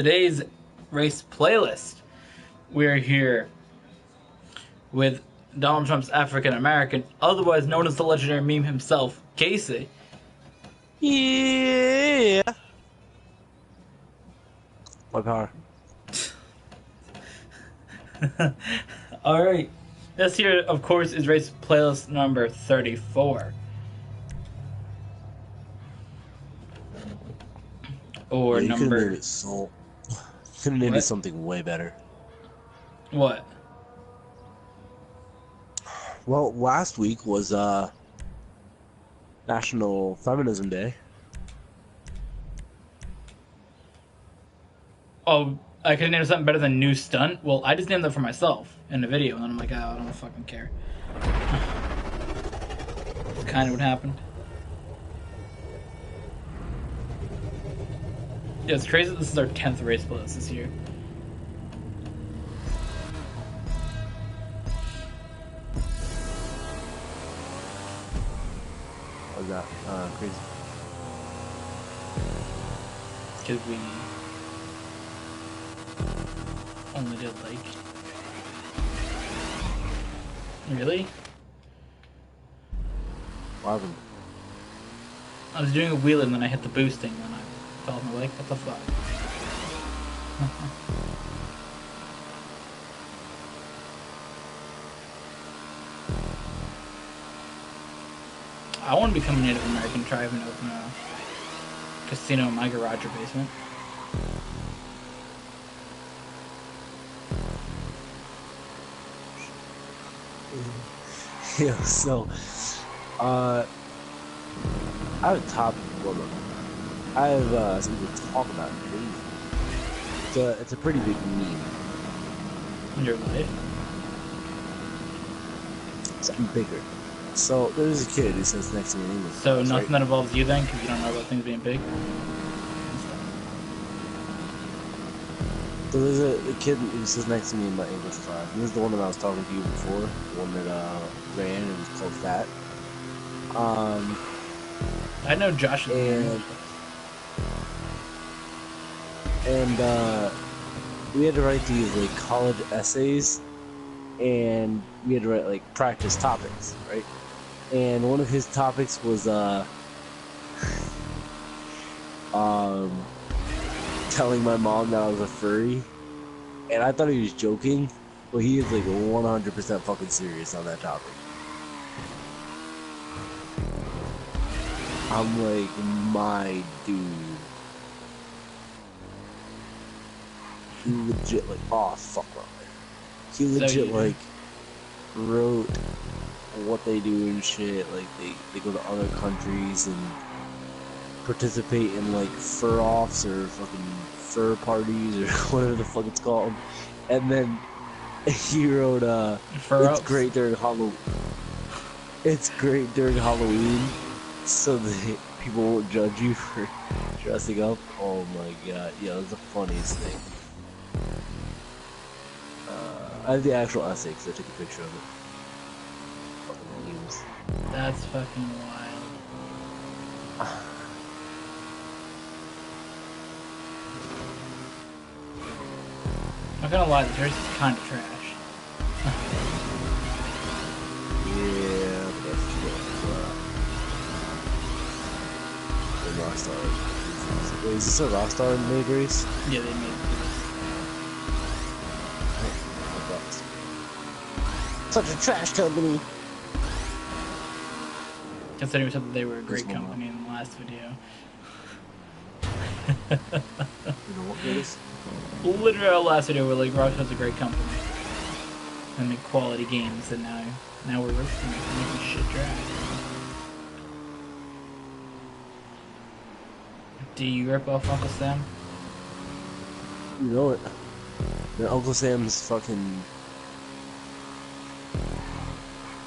Today's race playlist. We're here with Donald Trump's African American, otherwise known as the legendary meme himself, Casey. Yeah. My power. Alright. This here, of course, is race playlist number 34. Or Yeah, you could have number... named it Soul. You could have named it something way better. What? Well, last week was National Feminism Day. Oh, I could name something better than New Stunt? Well, I just named that for myself in the video, and then I'm like, oh, I don't fucking care. That's kind of what happened. Yeah, it's crazy that this is our 10th race playlist this year. How's that? Crazy. Because we only did like... Really? What happened? I was doing a wheel and then I hit the boosting and I fell off my leg. What the fuck? I want to become a Native American tribe and open a casino in my garage or basement. Yeah, so, I have a topic. Well, look, I have something to talk about. It's a pretty big meme. In your life? Something bigger. So there's a kid who sits next to me in English So class, nothing right? that involves you then, because you don't know about things being big? So there's a kid who sits next to me in my English class. And this is the one that I was talking to you before. The one that ran and was called Fat. I know Josh is and we had to write these like college essays, and we had to write like practice topics, right? And one of his topics was telling my mom that I was a furry, and I thought he was joking, but he is like 100% fucking serious on that topic. I'm like, my dude. He legit like, oh fuck, bro. He legit like wrote what they do and shit. Like they go to other countries and participate in like fur offs or fucking fur parties or whatever the fuck it's called. And then he wrote it's great during Halloween. It's great during Halloween, so that people won't judge you for dressing up. Oh my god, yeah, that's the funniest thing. I have the actual essay because I took a picture of it. Fucking memes. That's fucking wild. I'm not gonna lie, the jersey's kind of trash. Yeah, but that's just the Rockstar. Wait, is this a Rockstar made race? Yeah, they made this. Such a trash company. Considering we said that they were a great company in the last video. You know what it is? Literally our last video, we're like, Rockstar's a great company. They make quality games, and now we're making shit trash. Do you rip off Uncle Sam? You know it. And Uncle Sam's fucking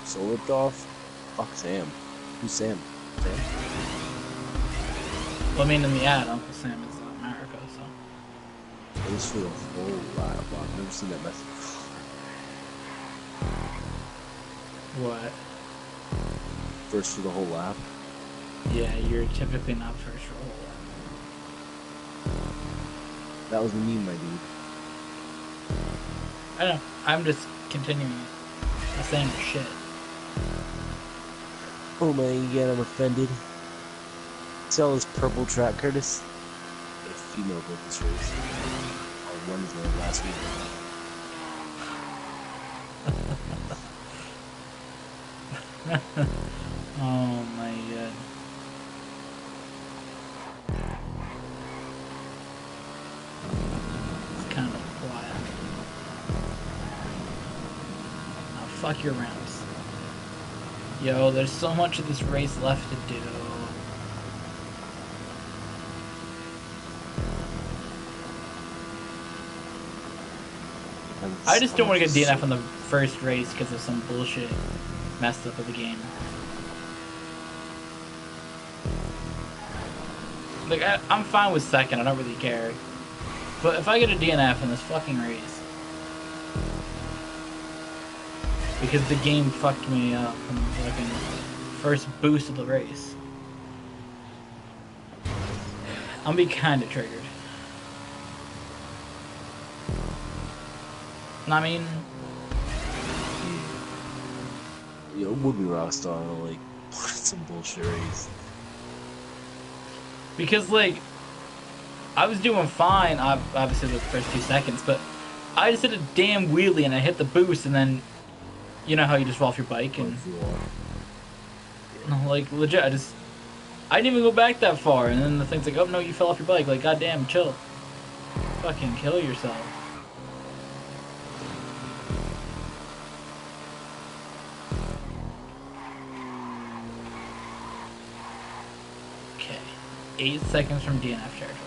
soul ripped off. Fuck Sam. Who's Sam? Sam? Well, I mean, in the ad, Uncle Sam is America, so. It was for the whole lap. I've never seen that message. What? First for the whole lap. Yeah, you're typically not first for a whole That was the meme, my dude. I don't know. I'm just continuing the same shit. Oh man, again, I'm offended. See all this purple track, Curtis? If you know about this race. On Wednesday last week. Oh my god. It's kind of quiet. Now fuck your rounds. Yo, there's so much of this race left to do. I just don't want to get DNF on the first race because of some bullshit messed up of the game. Like, I'm fine with second, I don't really care. But if I get a DNF in this fucking race, because the game fucked me up from the fucking first boost of the race, I'll be kinda triggered. I mean, yo, it would be Rockstar to like some bullshit race. because like I was doing fine, obviously the first 2 seconds, but I just did a damn wheelie and I hit the boost, and then you know how you just fall off your bike and like legit, I didn't even go back that far, and then the thing's like, oh no, you fell off your bike. Like, goddamn, chill, fucking kill yourself. Okay, 8 seconds from DNF territory.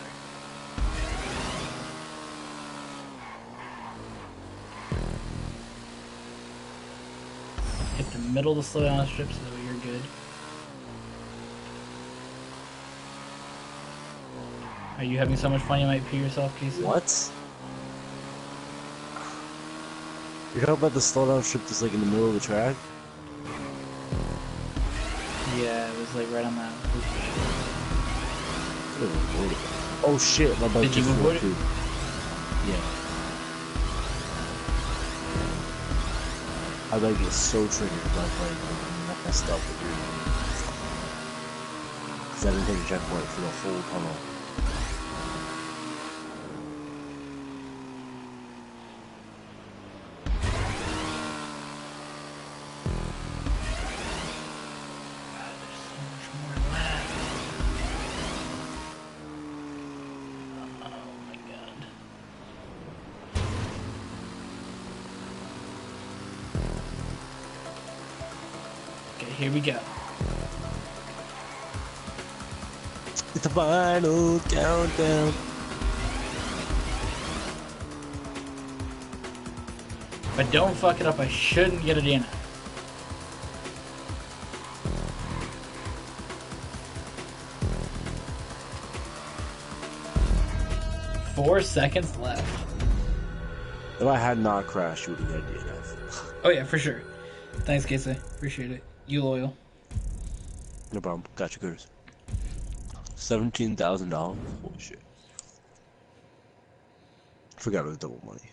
Hit the middle of the slow down strip so that you're good. Are you having so much fun you might pee yourself, Casey? What? You're talking about the slowdown strip that's like in the middle of the track? Yeah, it was like right on that. Oh shit, my bike Did you just avoid it? too. Yeah. I like get so triggered by like messed up with your because I didn't take a checkpoint for the whole tunnel. Here we go. It's the final countdown. If I don't fuck it up, I shouldn't get a DNF. Four seconds left. If I had not crashed, you would have got DNF. Oh yeah, for sure. Thanks, Casey. Appreciate it. You loyal. No problem. Got you, Curtis. $17,000. Holy shit. Forgot it was double money.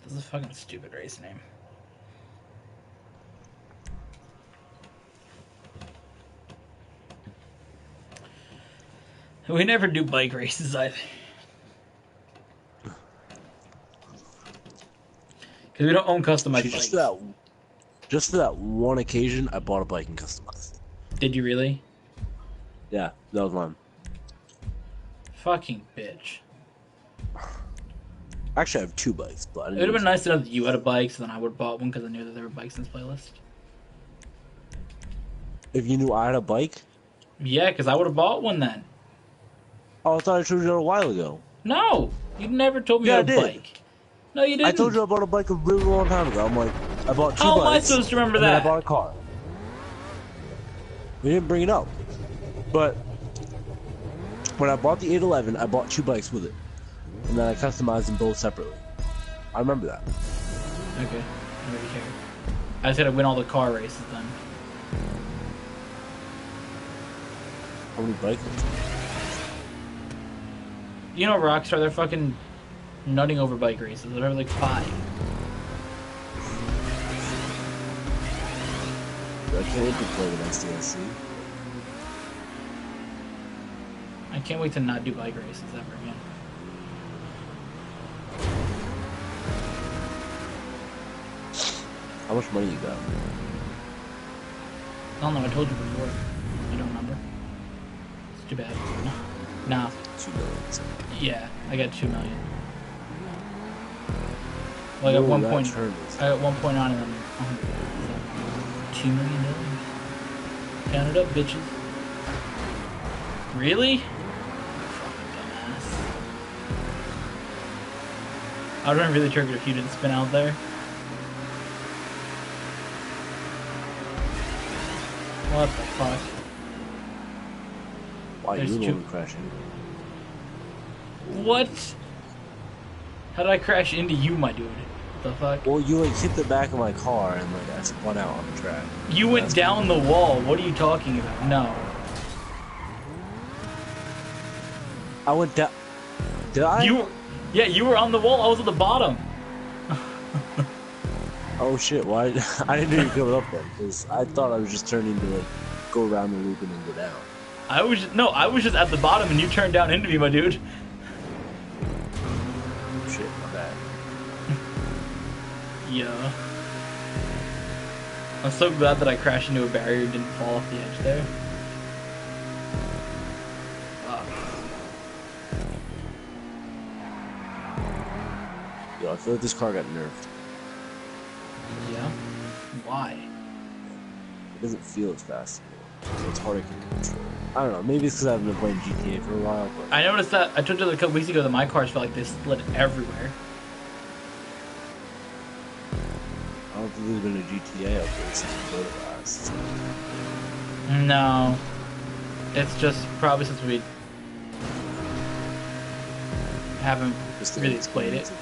This is a fucking stupid race name. We never do bike races either. Because we don't own customized bikes. Just for that one occasion, I bought a bike and customized. Did you really? Yeah, that was mine. Fucking bitch. Actually, I have two bikes, but I didn't It would have been nice to know that you had a bike, so then I would have bought one because I knew that there were bikes in this playlist. If you knew I had a bike? Yeah, because I would have bought one then. Oh, I thought I told you that a while ago. No, you never told me you had a bike. No, you didn't. I told you I bought a bike a really long time ago. I'm like, I bought 2 How am I bikes. supposed to remember and then that? I bought a car. We didn't bring it up. But when I bought the 811, I bought 2 bikes with it. And then I customized them both separately. I remember that. Okay, I don't really care. I just gotta win all the car races then. How many bikes? You know Rockstar, they're fucking nutting over bike races. They're like 5. I can't wait to play the next DLC. I can't wait to not do bike races ever again. How much money you got? I don't know, I told you before. I don't remember. It's too bad. Nah. 2 million. Yeah, I got 2 million. Well, I got 1 point. I got 1.9 and then 100. So, $2 million. Count it up, bitches. Really? Fucking dumbass. I would have been really triggered if you didn't spin out there. What the fuck? Why There's you the 2. one crashing? What? How did I crash into you, my dude? What the fuck? Well, you like hit the back of my car and like I spun out on the track. You went down the wall. What are you talking about? No. I went down. Did I? Yeah, you were on the wall. I was at the bottom. Oh shit! Why? I didn't know you were coming up then, because I thought I was just turning to like go around the loop and then go down. I was just at the bottom and you turned down into me, my dude. Shit, my bad. Yeah. I'm so glad that I crashed into a barrier and didn't fall off the edge there. Yo, I feel like this car got nerfed. Yeah? Why? It doesn't feel as fast anymore. It's harder to control. I don't know. Maybe it's because I haven't been playing GTA for a while. But I noticed that. I told you a couple weeks ago that my cars felt like they slid everywhere. I don't think there's been a GTA update since we played it last. No. It's just probably since we haven't really played it.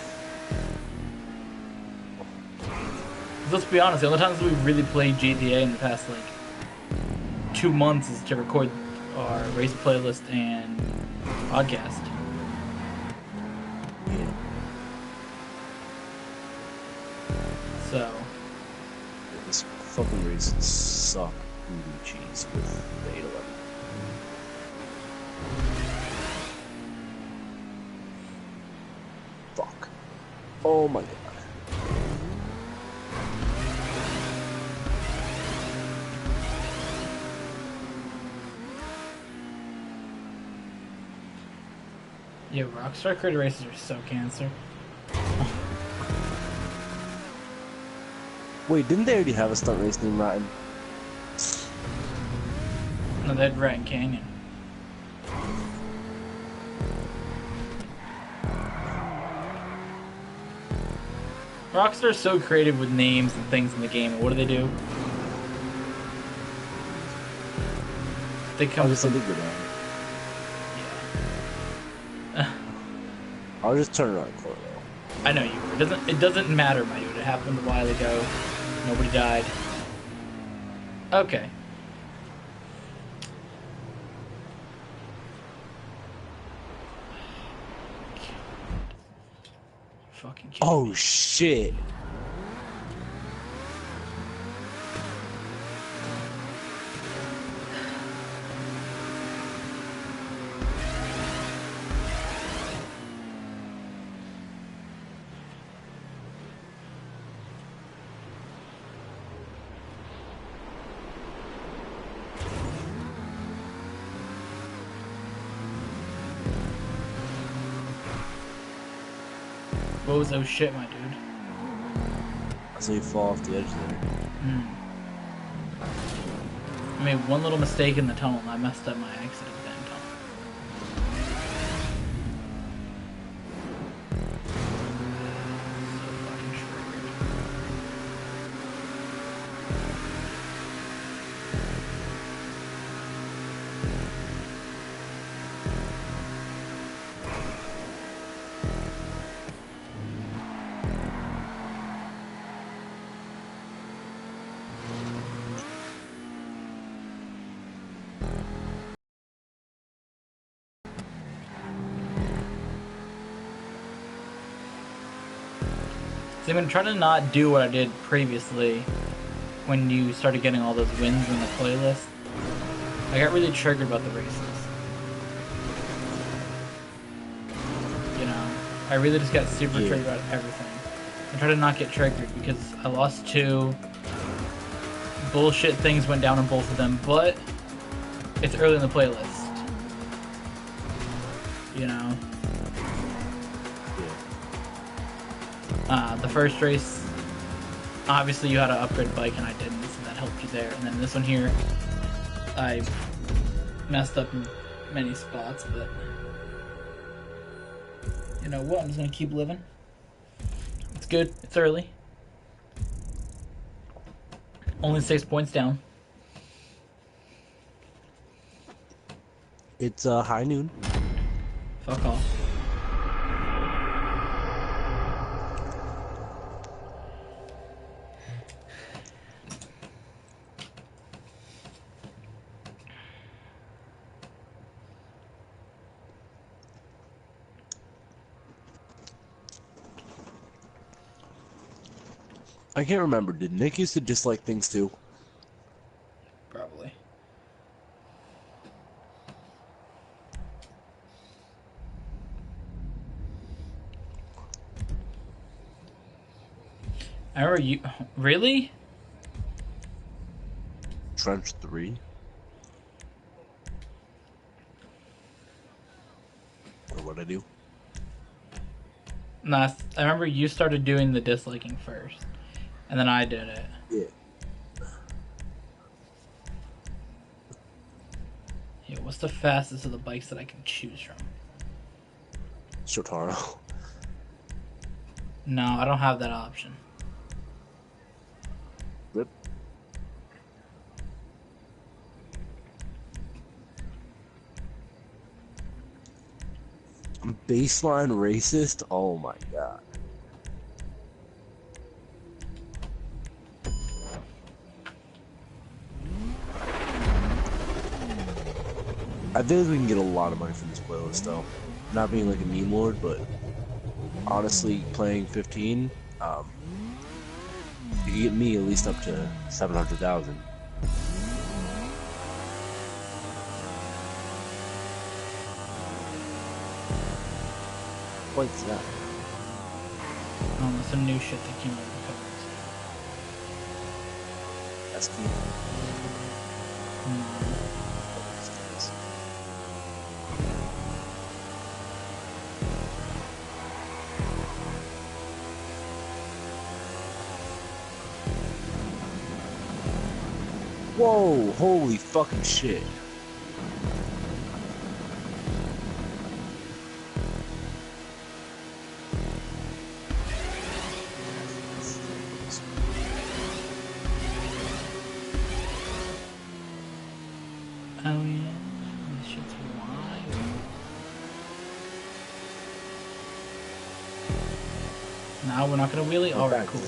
Let's be honest, the only times we've really played GTA in the past, like, 2 months is to record our race playlist and podcast. Yeah. So, This fucking races suck movie cheese with the 811. Fuck. Oh my god. yeah, Rockstar Creator races are so cancer. Wait, didn't they already have a stunt race named Rotten? No, they had Rat Canyon. Rockstar's so creative with names and things in the game, and what do? They come I'll just from... go down. Yeah. I'll just turn around for it. I know you were. It doesn't matter, my dude. It happened a while ago. Nobody died. Okay. Fucking kidding Oh me. shit. What was oh shit, my dude? I saw you fall off the edge there. I made one little mistake in the tunnel and I messed up my exit at the damn tunnel. So fucking So I'm gonna try to not do what I did previously when you started getting all those wins in the playlist. I got really triggered about the races. You know, I really just got super triggered about everything. I try to not get triggered because I lost 2. Bullshit things went down on both of them, but it's early in the playlist. You know? The first race, obviously you had to upgrade a bike and I didn't, so that helped you there. And then this one here, I messed up in many spots, but you know what? I'm just gonna keep living. It's good. It's early. Only 6 points down. It's high noon. Fuck off. I can't remember. Did Nick used to dislike things too? Probably. I remember you. Really? Trench 3? Or what I do? Nah, I remember you started doing the disliking first, and then I did it. Yeah. Yeah, what's the fastest of the bikes that I can choose from? Shotaro. No, I don't have that option. Rip. Baseline racist? Oh my god. I feel like we can get a lot of money from this playlist though. Not being like a meme lord, but honestly playing 15, you can get me at least up to 700,000. What's that? Oh, that's some new shit that came out of the covers. That's key. Whoa, holy fucking shit. Oh yeah, this shit's wild. Now we're not gonna wheelie? Alright, cool.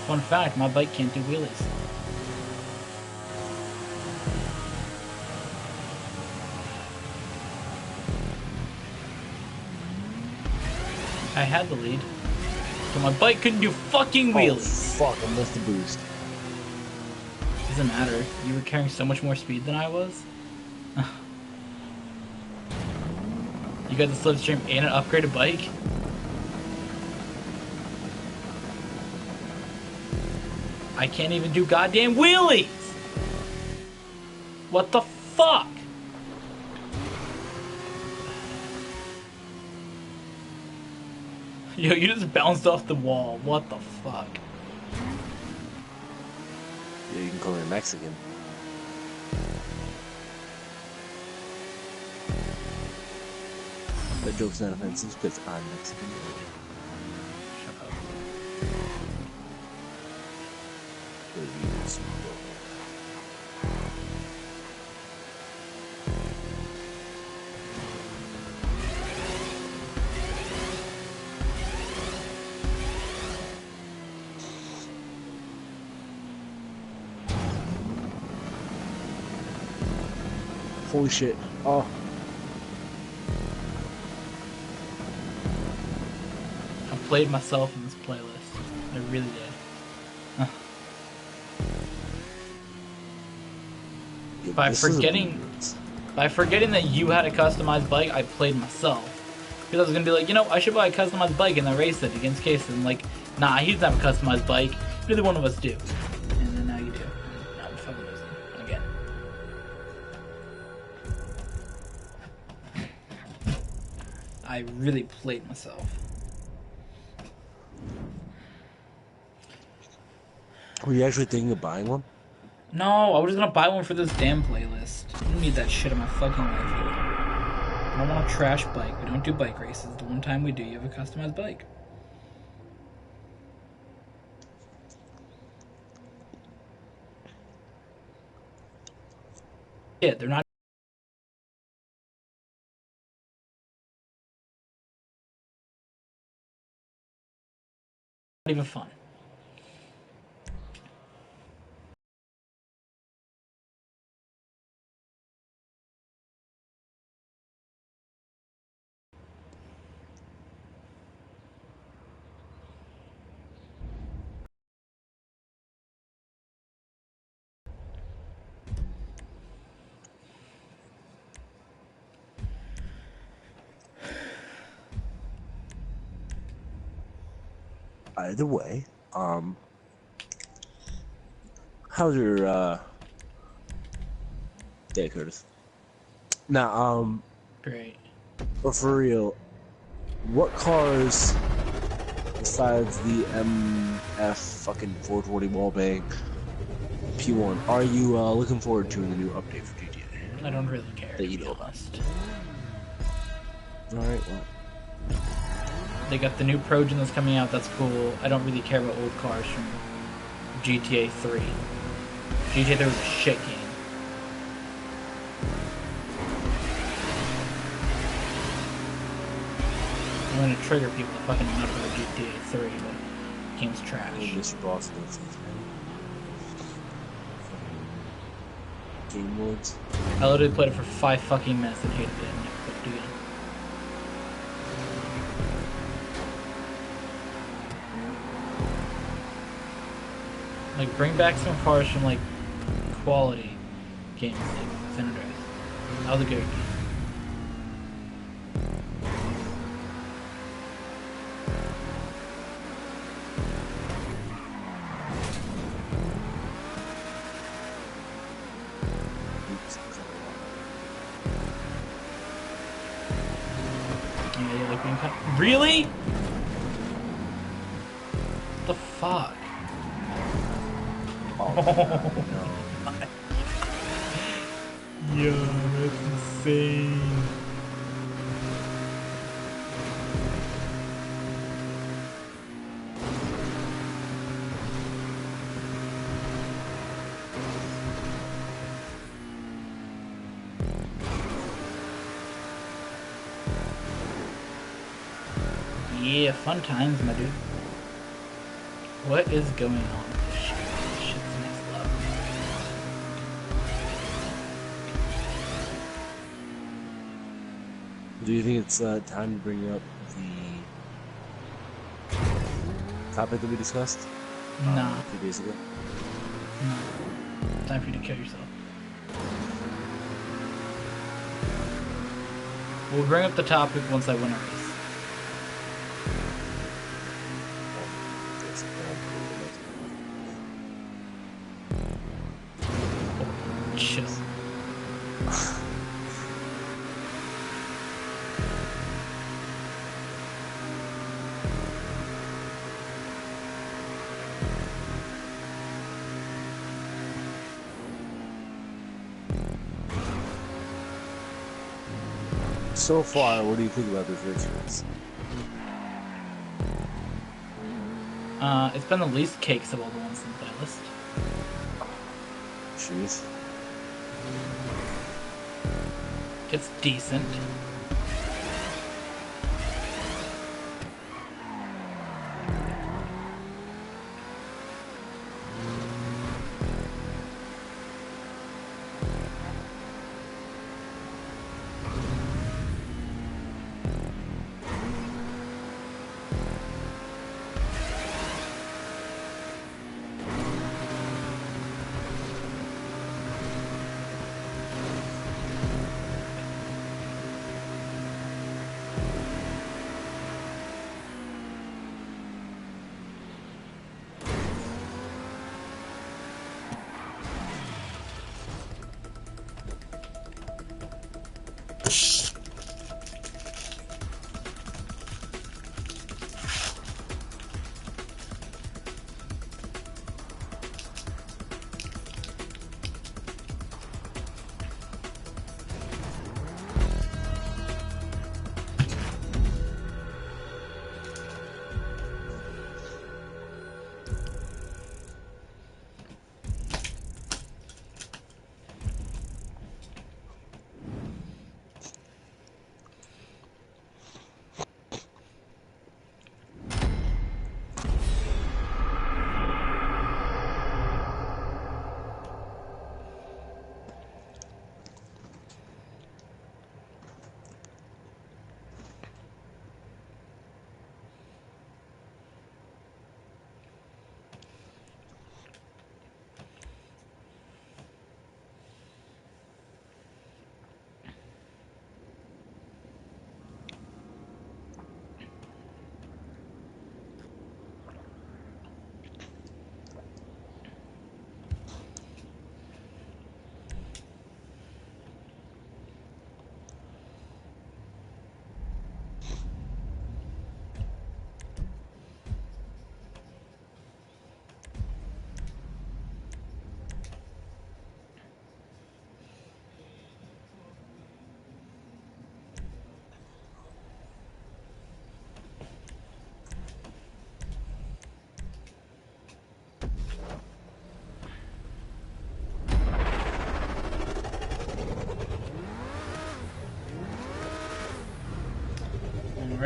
Fun fact, my bike can't do wheelies. I had the lead. So my bike couldn't do fucking wheelies. Oh, fuck, I missed the boost. Doesn't matter. You were carrying so much more speed than I was. You got the slipstream and an upgraded bike? I can't even do goddamn wheelies! What the fuck? Yo, you just bounced off the wall. What the fuck? Yeah, you can call me a Mexican. That joke's not offensive because I'm Mexican. Shut up. holy shit. Oh. I played myself in this playlist. I really did. Yeah, By forgetting that you had a customized bike, I played myself. Because I was gonna be like, you know, I should buy a customized bike and then race it against Case. And like, nah, he doesn't have a customized bike. Neither one of us do. And then now you do. Now I'm fucking losing again. I really played myself. Were you actually thinking of buying one? No, I was just gonna buy one for this damn playlist. I don't need that shit in my fucking life. I don't want a trash bike. We don't do bike races. The one time we do, you have a customized bike. Yeah, they're not even fun. Either way, how's your day, Curtis? Now, Great. but for real, what cars besides the MF fucking 420 wallbang P1 are you looking forward to in the new update for GTA? I don't really care, That to you be know about. honest. Alright, well. They got the new Progen that's coming out, that's cool. I don't really care about old cars from GTA 3. GTA 3 was a shit game. I'm gonna trigger people to fucking nut about GTA 3, but the game's trash. Mr. Boss does Game Woods. I literally played it for 5 fucking minutes and hated it and never played it again. Like, bring back some cars from, like, quality games like San Andreas. That was a good game. Yeah, you like being cut. Really? What the fuck? Oh, no. Yo, that's insane. Yeah, fun times, my dude. What is going on with this shit? This shit's next level. Do you think it's time to bring up the topic that we discussed Nah. a few days ago? No. Time for you to kill yourself. We'll bring up the topic once I win a race. Chill. So far, what do you think about this race? It's been the least cakes of all the ones in the playlist. Jeez. It's decent.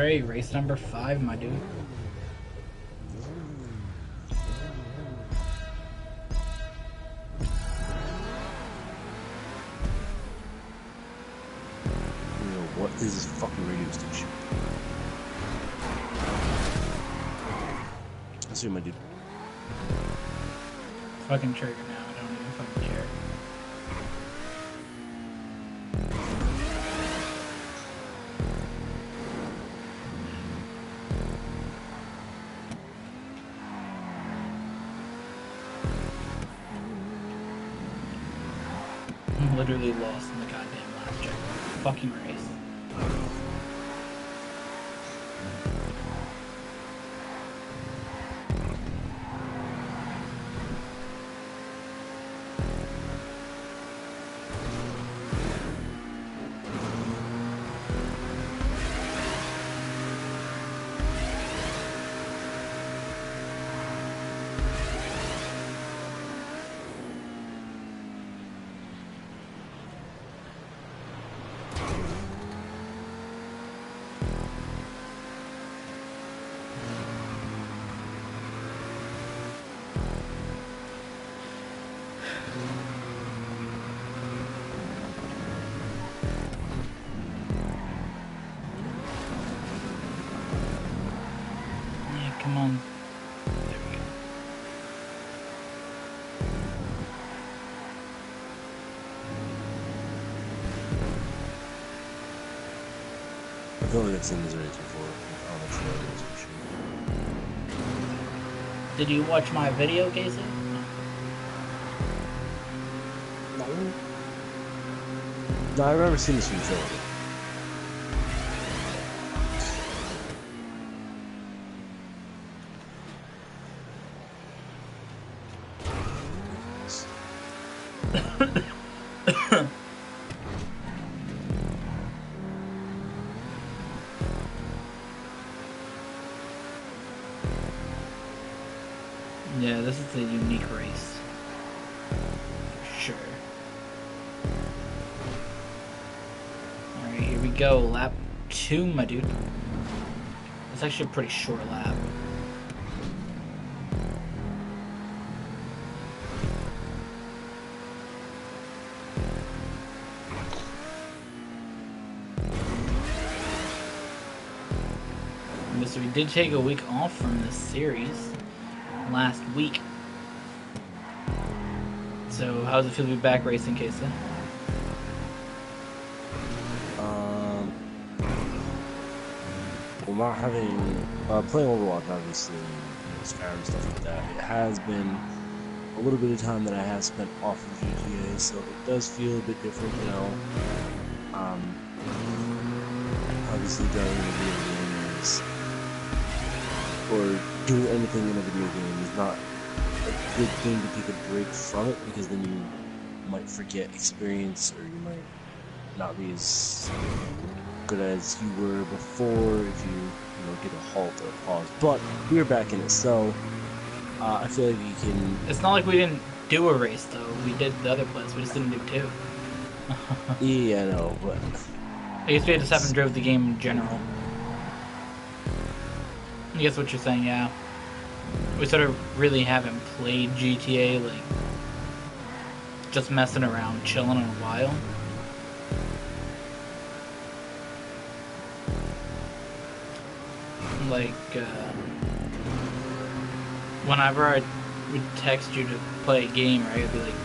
Alright, race number 5, my dude. What is this fucking radio station? I see my dude. Fucking trigger now, I don't even fucking care. I'm literally lost in the goddamn last check. Fucking race. Come on. There we go. I feel like I've seen this race before. On the trailers for sure. Did you watch my video, Casey? No. No, I've never seen this from Philly. Yeah, this is a unique race. For sure. Alright, here we go. Lap 2, my dude. It's actually a pretty short lap. So we did take a week off from this series last week. So how does it feel to be back racing, Casey? Well, not having playing Overwatch, obviously, Skyrim and stuff like that. It has been a little bit of time that I have spent off of GTA, so it does feel a bit different, you know. Obviously, driving a video game is, or doing anything in a video game is not a good thing to take a break from it, because then you might forget experience, or you might not be as good as you were before if you get a halt or a pause. But we're back in it, so I feel like you can. It's not like we didn't do a race though. We did the other place. We just didn't do 2. Yeah, I know, but I guess we just haven't drove the game in general. I guess what you're saying, yeah. We sort of really haven't played GTA, like, just messing around, chilling in a while. Like, whenever I would text you to play a game, right, I'd be like,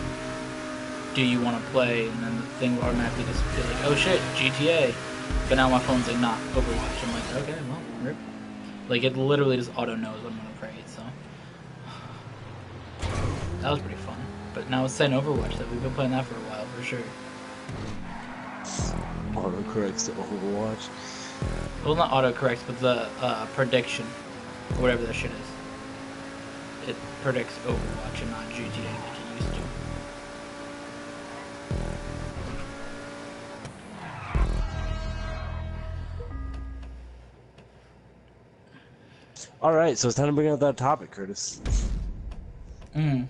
do you want to play? And then the thing would automatically just be like, oh shit, GTA. But now my phone's like, nah, Overwatch. I'm like, okay, well, rip. Like, it literally just auto knows what I'm gonna play, so. That was pretty fun. But now it's saying Overwatch, that we've been playing that for a while, for sure. Autocorrects to Overwatch. Well, not autocorrects, but the prediction, or whatever that shit is. It predicts Overwatch and not GTA like it used to. Alright, so it's time to bring out that topic, Curtis. Bring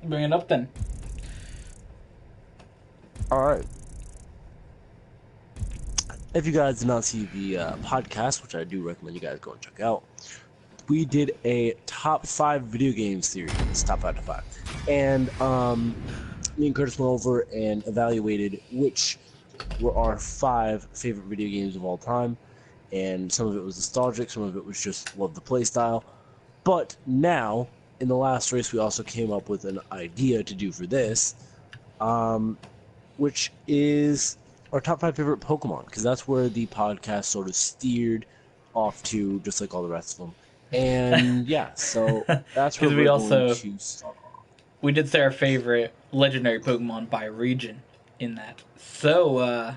it up then. Alright. if you guys did not see the podcast, which I do recommend you guys go and check out, we did a top 5 video game series, top 5 to 5. And me and Curtis went over and evaluated which were our 5 favorite video games of all time. And some of it was nostalgic, some of it was just love the playstyle. But now, in the last race, we also came up with an idea to do for this, which is our top 5 favorite Pokemon, because that's where the podcast sort of steered off to, just like all the rest of them. And yeah, so that's where we we're also going to start. we did say our favorite legendary Pokemon by region in that. So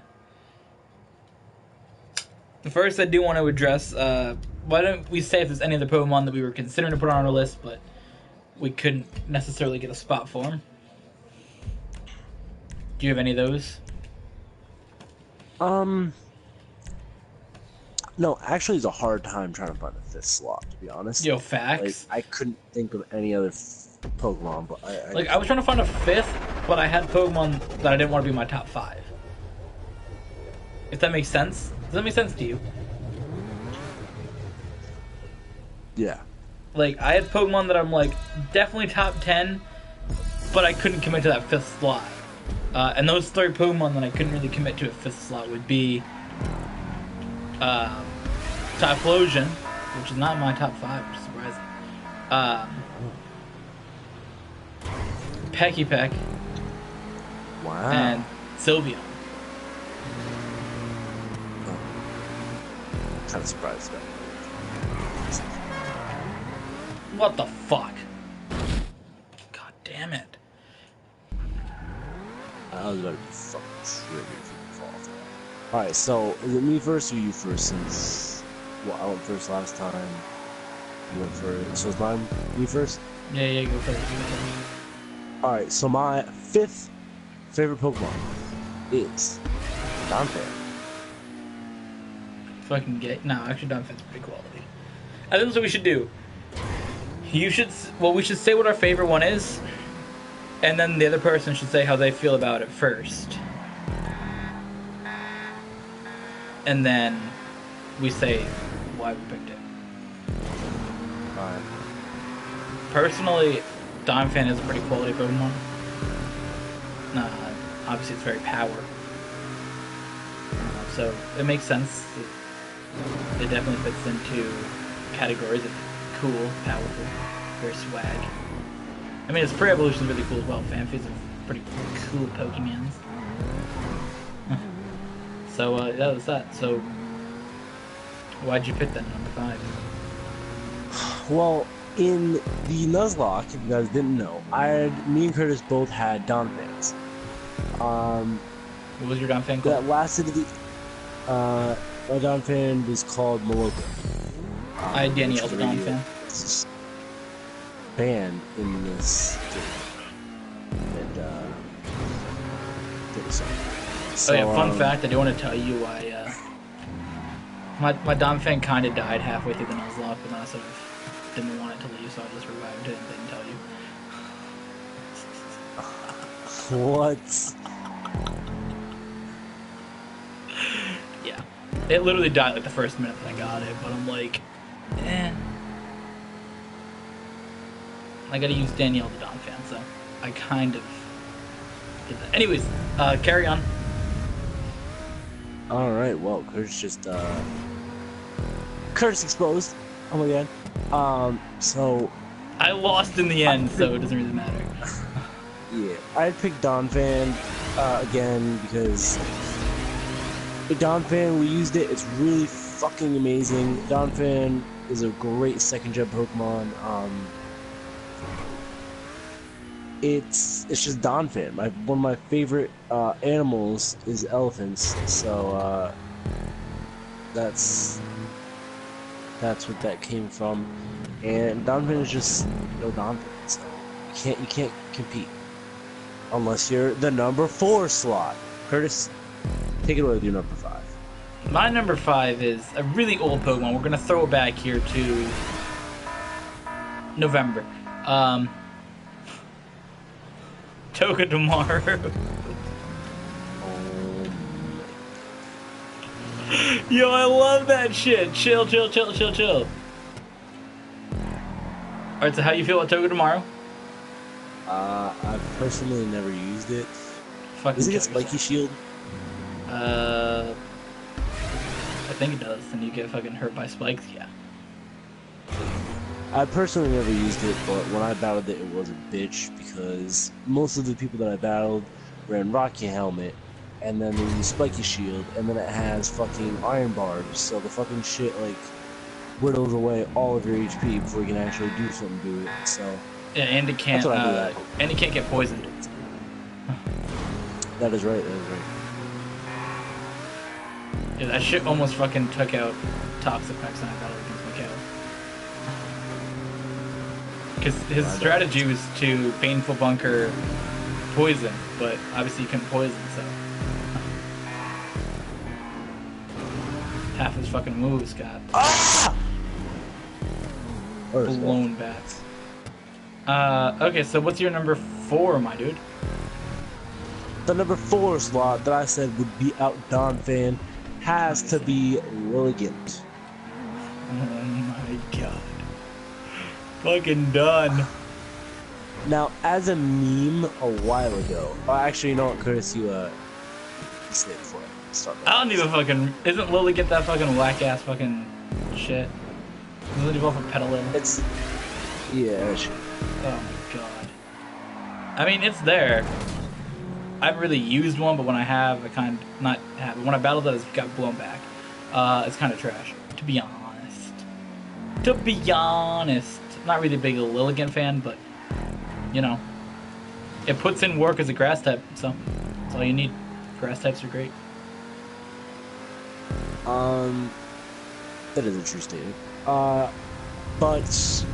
first, I do want to address. Why don't we say if there's any other Pokemon that we were considering to put on our list, but we couldn't necessarily get a spot for them? Do you have any of those? No, actually, it's a hard time trying to find a 5th slot, to be honest. Yo, facts. Like, I couldn't think of any other Pokemon, but I was trying to find a 5th, but I had Pokemon that I didn't want to be my top 5. If that makes sense. Does that make sense to you? Yeah. Like, I had Pokemon that I'm like, definitely top 10, but I couldn't commit to that 5th slot. And those 3 Pokemon that I couldn't really commit to a 5th slot would be Typhlosion, which is not my top 5, which is surprising. Pecky, Wow. and Sylveon. Kind of surprised about it. What the fuck? God damn it. I was about to be fucking triggered if you fall off. Alright, so is it me first or you first? Since, well, I went first last time. You went first. So is mine me first? Yeah, go first. Alright, so my 5th favorite Pokemon is Donphan. Fucking get. No, actually, Donphan's pretty quality. I think that's what we should do. We should say what our favorite one is, and then the other person should say how they feel about it first. And then we say why we picked it. Alright. Personally, Donphan is a pretty quality Pokemon. Obviously, it's very power. So it makes sense. It definitely fits into categories of cool, powerful, very swag. I mean, its pre-evolution is really cool as well. Fanfi's a pretty cool Pokemons. So that was that. So why'd you pick that number 5? Well, in the Nuzlocke, if you guys didn't know, me and Curtis both had Donphans. What was your Donphan called? That lasted my Donphan was called Maloka. I had Danielle the Donphan. Banned in this game. And So, fun fact, I do want to tell you why my Donphan kind of died halfway through the Nuzlocke, but then I sort of didn't want it to leave, so I just revived it and didn't tell you. What? Yeah. It literally died like the first minute that I got it, but I'm like, I gotta use Danielle the Donphan, so I kind of did that. Anyways, carry on. Alright, well, Curtis exposed. Oh my god. So I lost in the end, so it doesn't really matter. Yeah, I'd pick Donphan again because Donphan, we used it. It's really fucking amazing. Donphan is a great second-gen Pokemon. It's just Donphan. One of my favorite animals is elephants, so that's what that came from. And Donphan is just Donphan, so you can't compete unless you're the number 4 slot. Curtis, take it away with your number 5. My number 5 is a really old Pokemon. We're gonna throw it back here to November. Togedemaru. Yo, I love that shit. Chill, chill, chill, chill, chill. Alright, so how you feel about Togo tomorrow? I've personally never used it. Fucking Does it get spiky shield? I think it does. And you get fucking hurt by spikes, yeah. I personally never used it, but when I battled it, it was a bitch because most of the people that I battled ran Rocky Helmet, and then they use Spiky Shield, and then it has fucking Iron Barbs, so the fucking shit, like, whittles away all of your HP before you can actually do something to it, so... Yeah, and it can't, and it can't get poisoned. That is right, that is right. Yeah, that shit almost fucking took out Toxic next time I battled against Mikhail. Because his strategy was to Painful Bunker poison, but obviously you couldn't poison, so... Half his fucking moves got blown back. Okay, so what's your number 4, my dude? The number 4 slot that I said would be out Don fan has to be Lilligant. Oh my god. Fucking done. Now, as a meme a while ago, actually, you know what, Curtis, you stay before I start. I don't even fucking. Isn't Lily get that fucking whack ass fucking shit? Doesn't it evolve from Petalil? It's. Yeah, shit. Oh my god. I mean, it's there. I haven't really used one, but when I have, I kind of not have it. When I battled it, it got blown back. It's kind of trash, to be honest. To be honest. Not really a big Lilligant fan, but, you know. It puts in work as a grass type, so that's all you need. Grass types are great. That is a true statement. But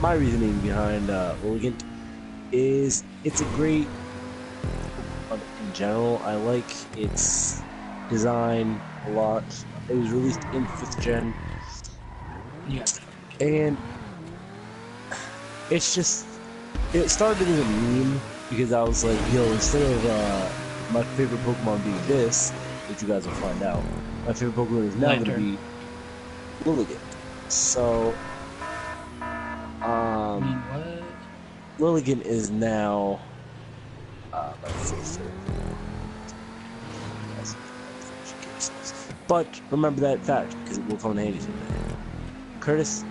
my reasoning behind Lilligant is it's a great. In general, I like its design a lot. It was released in 5th gen, and it's just it started as a meme because I was like, yo, instead of my favorite Pokemon being this, which you guys will find out, my favorite Pokemon is now going to be Lilligant. So, Lilligant is now my favorite. But remember that fact because it will come in handy today. Curtis,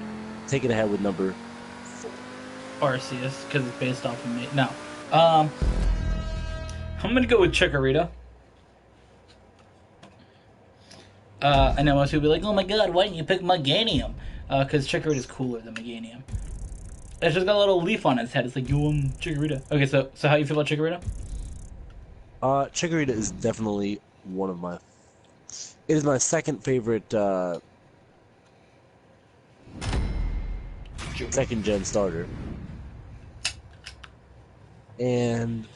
take it ahead with number 4. Arceus, because it's based off of me. No. I'm gonna go with Chikorita. I know most people will be like, oh my god, why didn't you pick Meganium? Because Chikorita is cooler than Meganium. It's just got a little leaf on its head. It's like, you want Chikorita. Okay, so how you feel about Chikorita? Chikorita is definitely one of my... It is my second favorite, second gen starter. And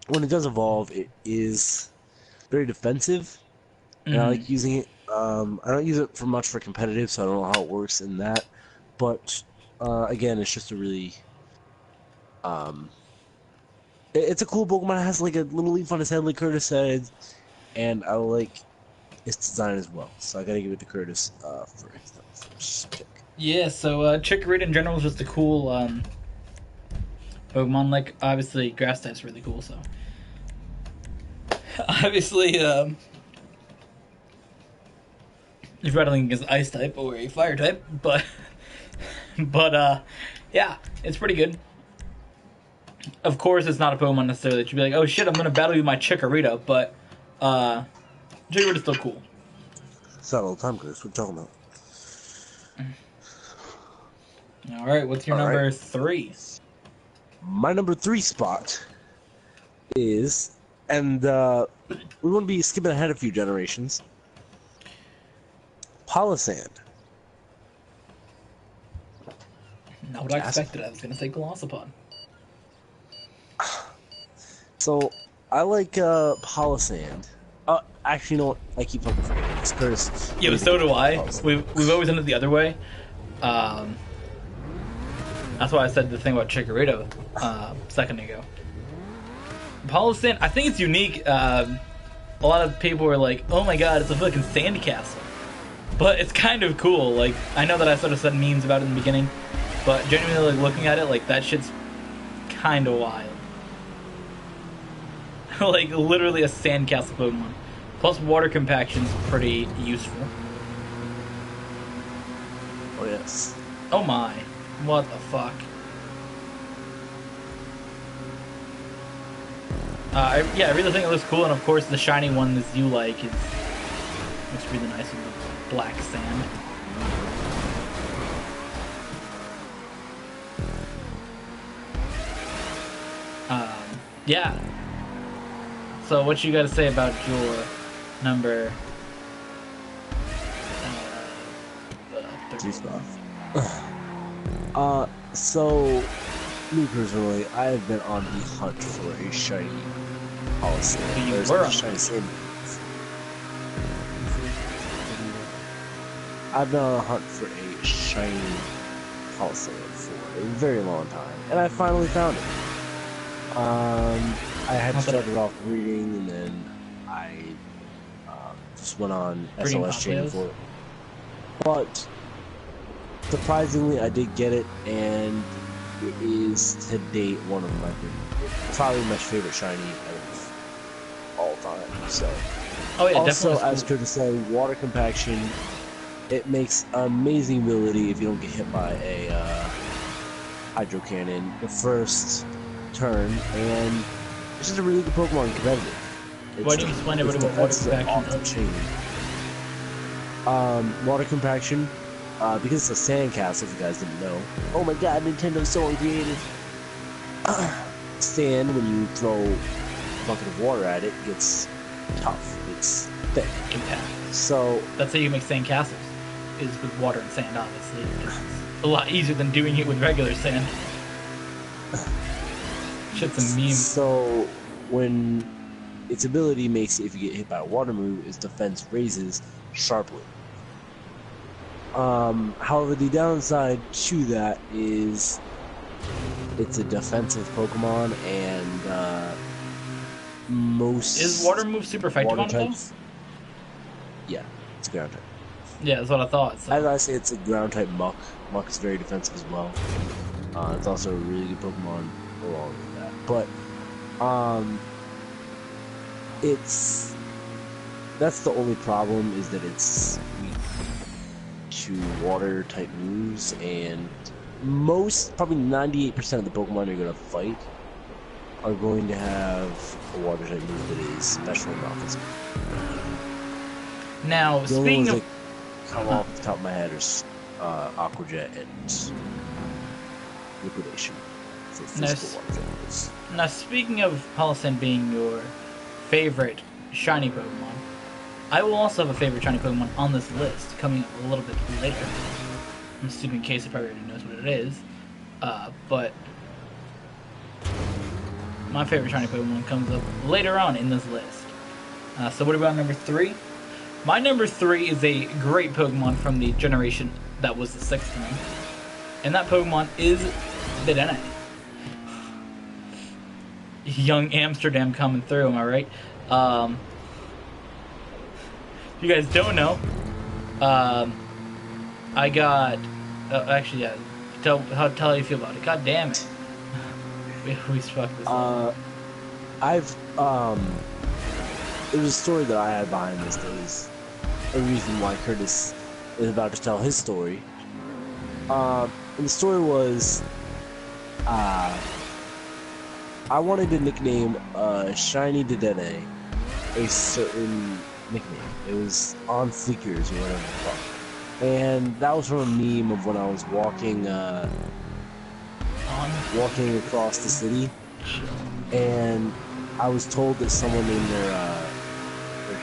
when it does evolve, it is very defensive, and I like using it. I don't use it much for competitive, so I don't know how it works in that. But again, it's just a really it's a cool Pokemon. It has like a little leaf on its head, like Curtis said, and I like its design as well. So I gotta give it to Curtis for his first pick. Yeah, so Chikorita in general is just a cool Pokemon. Like, obviously, grass type's really cool, so. Obviously, if you're battling against Ice type or a Fire type, but yeah, it's pretty good. Of course, it's not a Pokemon necessarily that you'd be like, oh shit, I'm gonna battle you with my Chikorita, but Chikorita's still cool. It's not all the time, Chris. What are you talking about? Alright, what's your number 3? My number 3 spot is, and we wouldn't be skipping ahead a few generations, Palossand. Not what I expected. I was going to say Glossopod. So, I like Palossand. Actually, you know what? I keep fucking forgetting this. Curtis. Yeah, but so do I. We've always done it the other way. That's why I said the thing about Chikorita a second ago. Palossand, I think it's unique a lot of people were like, "Oh my god, it's a fucking sandcastle," but it's kind of cool. Like, I know that I sort of said memes about it in the beginning, but genuinely, like, looking at it, like, that shit's kind of wild. Like, literally a sandcastle Pokemon. Plus, water compaction's pretty useful. Oh, yes. Oh my. What the fuck? Yeah, I really think it looks cool, and of course the shiny one that you like looks really nice with the black sand. Yeah. So what you got to say about your number? So, me personally, I have been on the hunt for a shiny policy. You were on shiny sand. I've been on a hunt for a shiny policy for a very long time, and I finally found it. I had started off reading, and then I just went on SOS chain for it. But surprisingly, I did get it, and it is to date one of probably my favorite shiny of all time. So, oh yeah, also, definitely. as Curtis said, water compaction. It makes amazing ability if you don't get hit by a hydro cannon the first turn, and it's just a really good Pokemon competitive. Why don't you explain everybody what water compaction is? Water compaction, because it's a sandcastle, if you guys didn't know. Oh my god, Nintendo's so uncreative. Sand, when you throw a bucket of water at it, gets tough. It's thick. Compact. So that's how you make sand castles, is with water and sand, obviously. It's a lot easier than doing it with regular sand. Shit's a meme. So when its ability makes it, if you get hit by a water move, its defense raises sharply. However, the downside to that is it's a defensive Pokemon, and most is water move super effective on it though? Yeah, it's a ground type. Yeah, that's what I thought. So. As I say, it's a ground type Muck. Muck is very defensive as well. It's also a really good Pokemon along with that. But that's the only problem, is that it's weak to water type moves, and probably 98% of the Pokemon you're gonna fight are going to have a water type move that is special enough. Now, speaking of, come off the top of my head are Aqua Jet and Liquidation for physical water type moves. Now, speaking of Holocene being your favorite shiny Pokemon, I will also have a favorite shiny Pokemon on this list coming up a little bit later. I'm assuming Casey probably already knows what it is, but my favorite shiny Pokemon comes up later on in this list. So what about number 3? My number 3 is a great Pokemon from the generation that was the 6th one, and that Pokemon is Dedenne. Young Amsterdam coming through, am I right? If you guys don't know, I got... actually, yeah, tell how you feel about it. God damn it. we fucked this up. There's a story that I had behind this. There's a reason why Curtis is about to tell his story. And the story was, I wanted to nickname Shiny Dedenne a certain nickname. It was on Fleekers or whatever the fuck. And that was from a meme of when I was walking across the city, and I was told that someone named their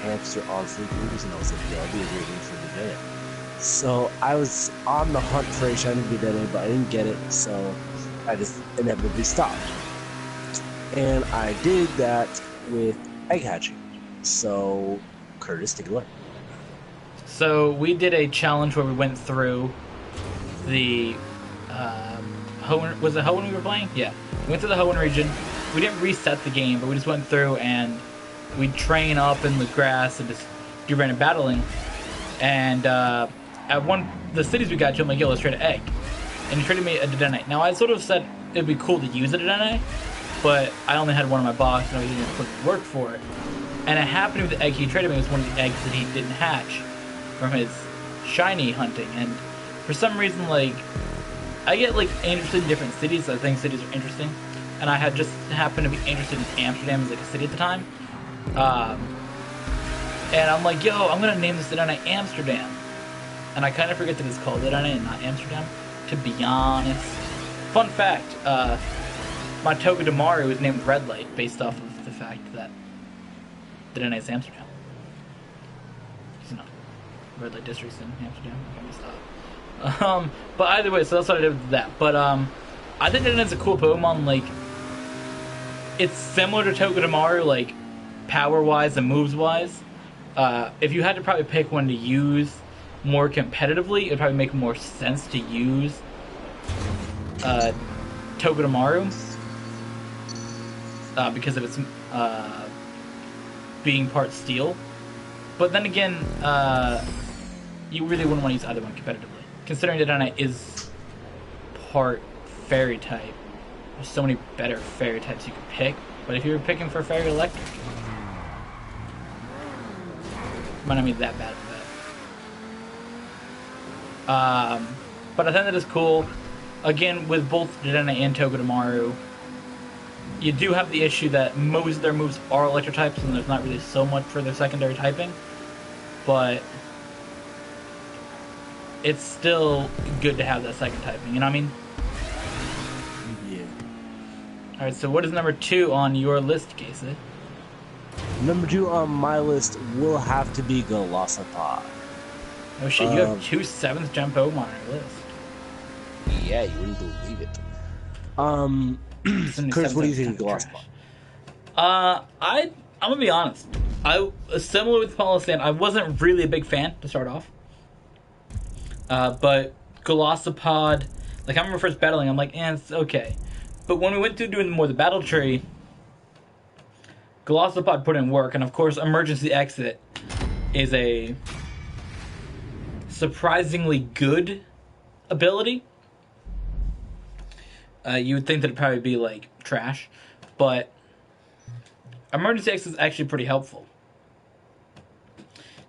hamster on Fleekers, and I was like, yeah, that'd be a great name for Dedenne. So I was on the hunt for a shiny Dedenne, but I didn't get it, so I just inevitably stopped. And I did that with egg hatching. So, Curtis, take it away. So we did a challenge where we went through the Hoenn. Was it Hoenn we were playing? Yeah, we went through the Hoenn region. We didn't reset the game, but we just went through and we'd train up in the grass and just do random battling. And at the cities we got to, I'm like, yo, let's trade an egg. And he traded me a Dedenne. Now, I sort of said it'd be cool to use a Dedenne, but I only had one in my box, and I was using it to work for it. And it happened with the egg he traded me was one of the eggs that he didn't hatch from his shiny hunting. And for some reason, like, I get like interested in different cities. I think cities are interesting, and I had just happened to be interested in Amsterdam as like a city at the time. And I'm like, yo, I'm gonna name this Dedenne Amsterdam, and I kind of forget that it's called Dedenne and not Amsterdam, to be honest. Fun fact: my Togedemaru was named Red Light based off of the fact that Dedenne is Amsterdam. You know, Red Light districts in Amsterdam. But either way, so that's what I did with that. But I think Dedenne's a cool Pokemon. Like, it's similar to Togedemaru, like power-wise and moves-wise. If you had to probably pick one to use more competitively, it'd probably make more sense to use Togedemaru because of its being part steel. But then again, you really wouldn't want to use either one competitively, considering Dedenne is part fairy type. There's so many better fairy types you could pick. But if you were picking for fairy electric, might not be that bad for that. But I think that is cool. Again, with both Dedenne and Togedemaru, you do have the issue that most of their moves are electric types, and there's not really so much for their secondary typing. But it's still good to have that second typing, you know what I mean? Yeah. Alright, so what is number 2 on your list, Casey? Number 2 on my list will have to be Golisopod. Oh shit, you have 2 7th gen Pokemon on your list. Yeah, you wouldn't believe it. Chris, what do you think of Golisopod? I'm gonna be honest. Similar with Polisand, I wasn't really a big fan to start off. But Golisopod, like, I remember first battling, I'm like, it's okay. But when we went through doing more of the battle tree, Golisopod put in work, and of course, Emergency Exit is a surprisingly good ability. You would think that it'd probably be, like, trash, but Emergency Exit is actually pretty helpful.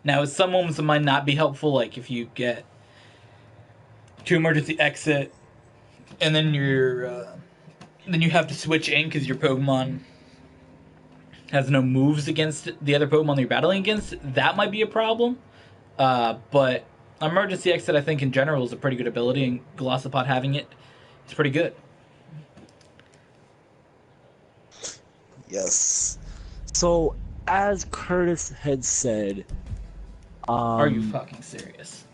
Now, at some moments it might not be helpful, like if you get to Emergency Exit and then then you have to switch in because your Pokemon has no moves against the other Pokemon that you're battling against. That might be a problem. But Emergency Exit, I think, in general is a pretty good ability, and Golisopod having it is pretty good. Yes. So, as Curtis had said... Are you fucking serious?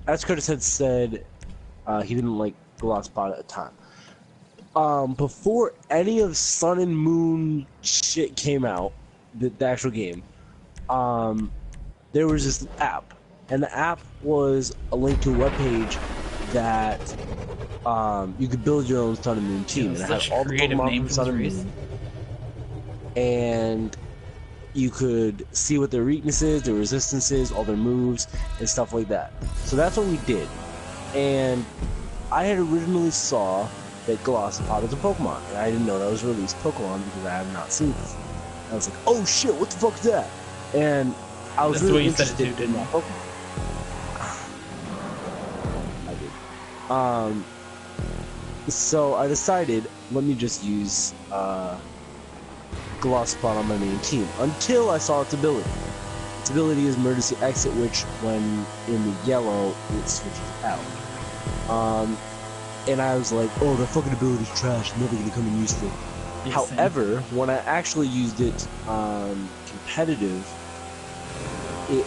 As Curtis had said, he didn't like Golisopod at the time. Before any of Sun and Moon shit came out, the actual game, there was this app. And the app was a link to a webpage that you could build your own Sun and Moon team. And it had all the Pokemon from Sun and Moon. And you could see what their weaknesses, their resistances, all their moves, and stuff like that. So that's what we did. And I had originally saw that Golisopod is a Pokemon, and I didn't know that was a released Pokemon because I have not seen this. I was like, oh shit, what the fuck is that? And I was really interested in that Pokemon. I did. So I decided, let me just use Golisopod on my main team until I saw its ability. Its ability is Emergency Exit, which when in the yellow it switches out. And I was like, oh, the fucking ability's trash, never gonna come in useful. Yeah, however, when I actually used it competitive, it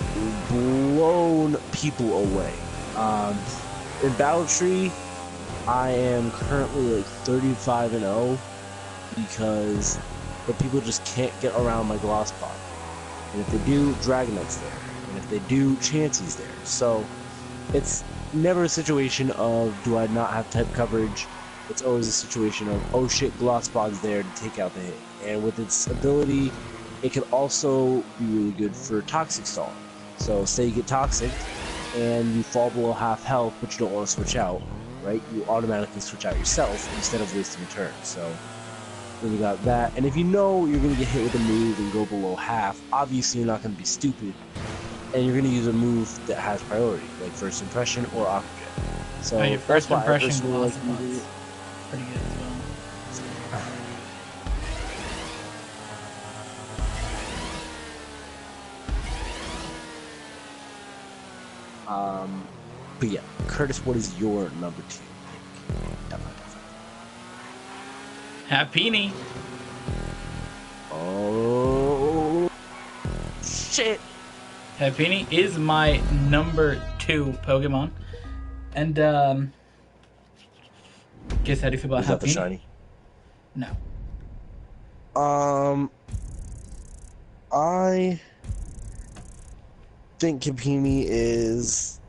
blown people away. In Battle Tree, I am currently like 35-0 because the people just can't get around my Golisopod. And if they do, Dragonite's there. And if they do, Chansey's there. So it's never a situation of do I not have type coverage. It's always a situation of, oh shit, Golisopod's there to take out the hit. And with its ability, it can also be really good for toxic stall. So say you get toxic and you fall below half health, but you don't want to switch out, right? You automatically switch out yourself instead of wasting a turn. So then you got that. And if you know you're going to get hit with a move and go below half, obviously you're not going to be stupid. And you're going to use a move that has priority, like First Impression or Aquajet. So your First Impression like pretty good as well. But yeah, Curtis, what is your number 2 pick? Happini. Oh shit! Happini is my number 2 Pokemon, and guess how do you feel about Happini? Is that the shiny? No. I think Happini is,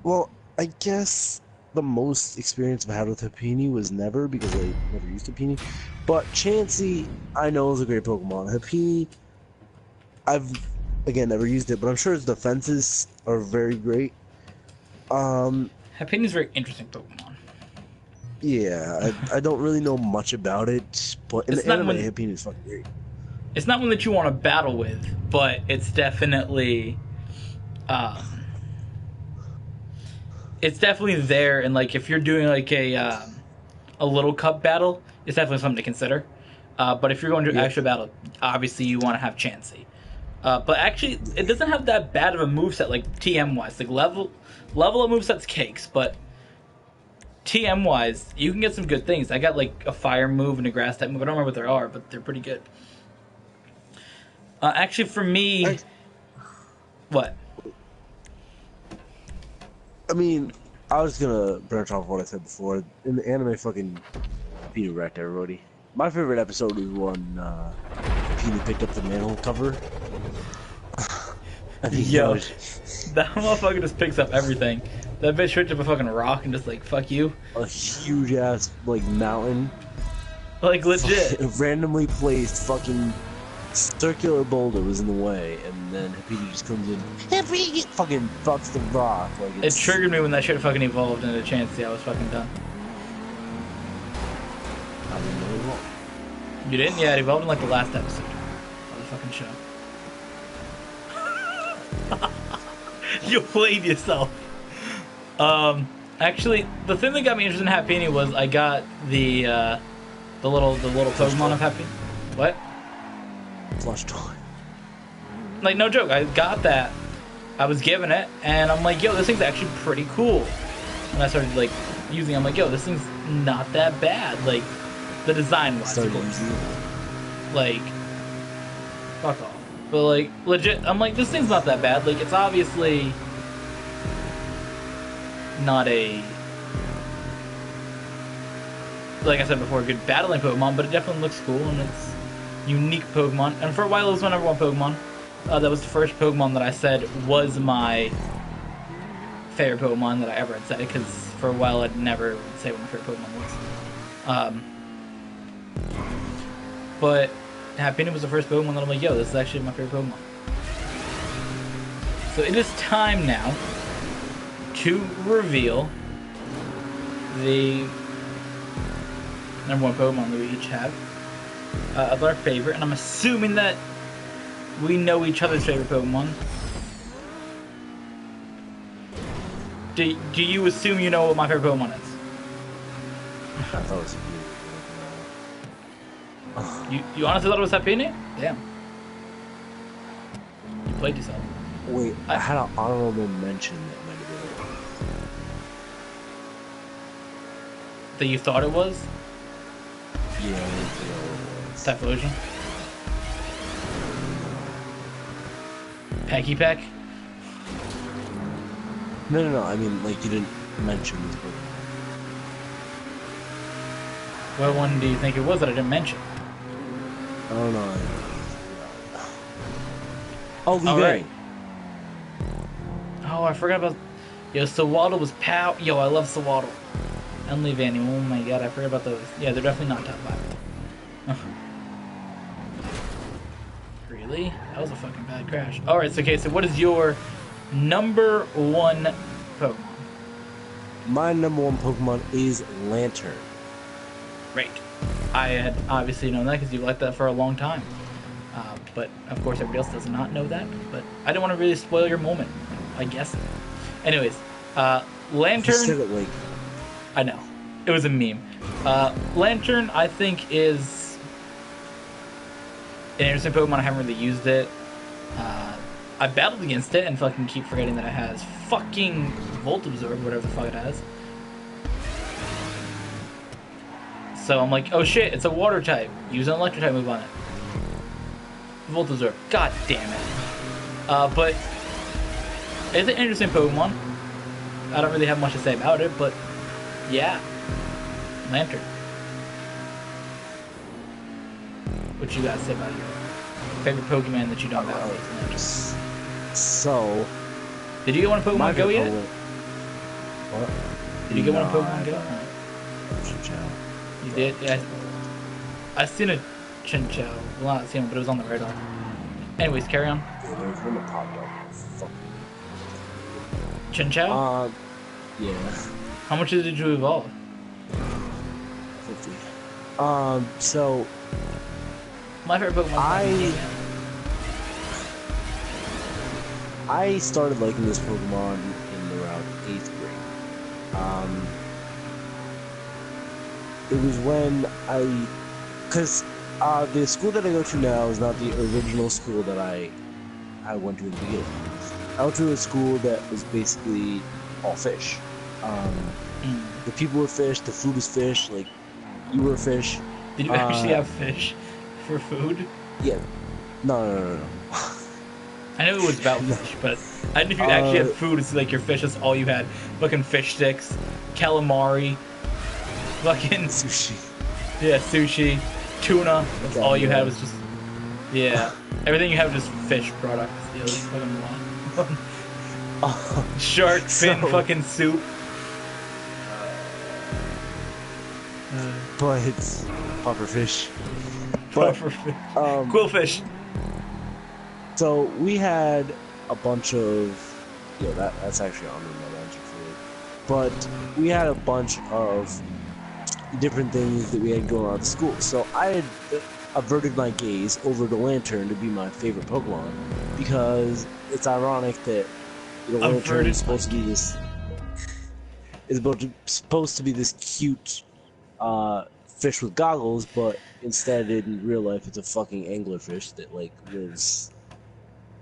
well, I guess the most experience I've had with Happini was never, because I never used Happini. But Chansey, I know, is a great Pokemon. Happini, I've, again, never used it, but I'm sure its defenses are very great. Happini's a very interesting Pokemon. Yeah, I don't really know much about it, but in the anime, Happini is fucking great. It's not one that you want to battle with, but it's definitely... it's definitely there, and like if you're doing like a little cup battle, it's definitely something to consider. But if you're going to actual battle, obviously you want to have Chansey. But actually, it doesn't have that bad of a moveset like TM wise. Like level of moveset's cakes, but TM wise, you can get some good things. I got like a fire move and a grass type move. I don't remember what they are, but they're pretty good. Actually, for me, what? I mean, I was gonna branch off what I said before. In the anime, fucking Peter wrecked everybody. My favorite episode was when Peter picked up the manhole cover. Yo, that motherfucker just picks up everything. That bitch picked up a fucking rock and just like, fuck you. A huge ass like mountain. Like legit. Randomly placed fucking circular boulder was in the way, and then Happini just comes in, fucking fucks the rock. Like it triggered me when that shit fucking evolved into Chansey. I was fucking done. I didn't know it evolved. You didn't? Yeah, it evolved in like the last episode of the fucking show. You played yourself. Actually, the thing that got me interested in Happini was I got the little Pokemon of Happini. What? Flush toy. Like, no joke, I got that. I was given it, and I'm like, yo, this thing's actually pretty cool. And I started, like, using it. I'm like, yo, this thing's not that bad. Like, the design-wise, of course. Like, fuck off. But, like, legit, I'm like, this thing's not that bad. Like, it's obviously not a, like I said before, a good battling Pokemon, but it definitely looks cool, and it's unique Pokemon. And for a while it was my number 1 Pokemon. That was the first Pokemon that I said was my favorite Pokemon that I ever had said, because for a while I'd never say what my favorite Pokemon was. But Happiny was the first Pokemon that I'm like, yo, this is actually my favorite Pokemon. So it is time now to reveal the number 1 Pokemon that we each have. Of our favorite, and I'm assuming that we know each other's favorite Pokemon. Do you assume you know what my favorite Pokemon is? I thought it was You honestly thought it was Happiny? Damn. You played yourself. Wait, I had an honorable mention that might have been it. That you thought it was? Yeah, I didn't know what it was. Typhlosion? Packy Pack? No, I mean, like, you didn't mention this Pokemon. What one do you think it was that I didn't mention? I don't know. Oh, Lee right. Oh, I forgot about... Yo, Sawaddle was pow... Yo, I love Sawaddle. And Leavanny. Oh my god, I forgot about those. Yeah, they're definitely not top 5. Really? That was a fucking bad crash. Alright, so okay, so what is your number one Pokemon? My number one Pokemon is Lantern. Great. I had obviously known that because you've liked that for a long time. But of course everybody else does not know that. But I didn't want to really spoil your moment, I guess. Anyways, Lantern... You said it like... I know. It was a meme. Lantern, I think, is an interesting Pokemon. I haven't really used it. I battled against it and fucking keep forgetting that it has fucking Volt Absorb, whatever the fuck it has. So I'm like, oh shit, it's a water type. Use an electric type move on it. Volt Absorb. God damn it. But it's an interesting Pokemon. I don't really have much to say about it, but yeah. Lantern. What you guys say about your favorite Pokemon that you don't battle with? So... Did you get one in Pokemon Go yet? What? Did you get one in Pokemon Go? You did? Yeah. I seen a Chinchou. Well, not seen one, but it was on the radar. Anyways, carry on. Yeah, there's one that popped up. Fuck. Chinchou? Yeah. How much did you evolve? 50. So... My favorite Pokemon I started liking this Pokemon in around 8th grade. It was when because the school that I go to now is not the original school that I went to in the beginning. I went to a school that was basically all fish. The people were fish, the food was fish, like, you were a fish. Did you actually have fish for food? Yeah. No. I knew it was about fish, but I didn't know if you actually had food. It's like your fish, that's all you had. Fucking fish sticks, calamari, fucking... Sushi. Yeah, sushi, tuna, that's all you had was just... Yeah. Everything you had was just fish products. Yeah, it was fucking lot. Shark fin fucking soup. But it's pufferfish. Pufferfish. Quillfish. So we had a bunch of, that's actually honorable mention for it. But we had a bunch of different things that we had going on at school. So I had averted my gaze over to Lantern to be my favorite Pokemon because it's ironic that Lantern is supposed to be this. Is supposed to be this cute fish with goggles, but instead in real life it's a fucking anglerfish that like lives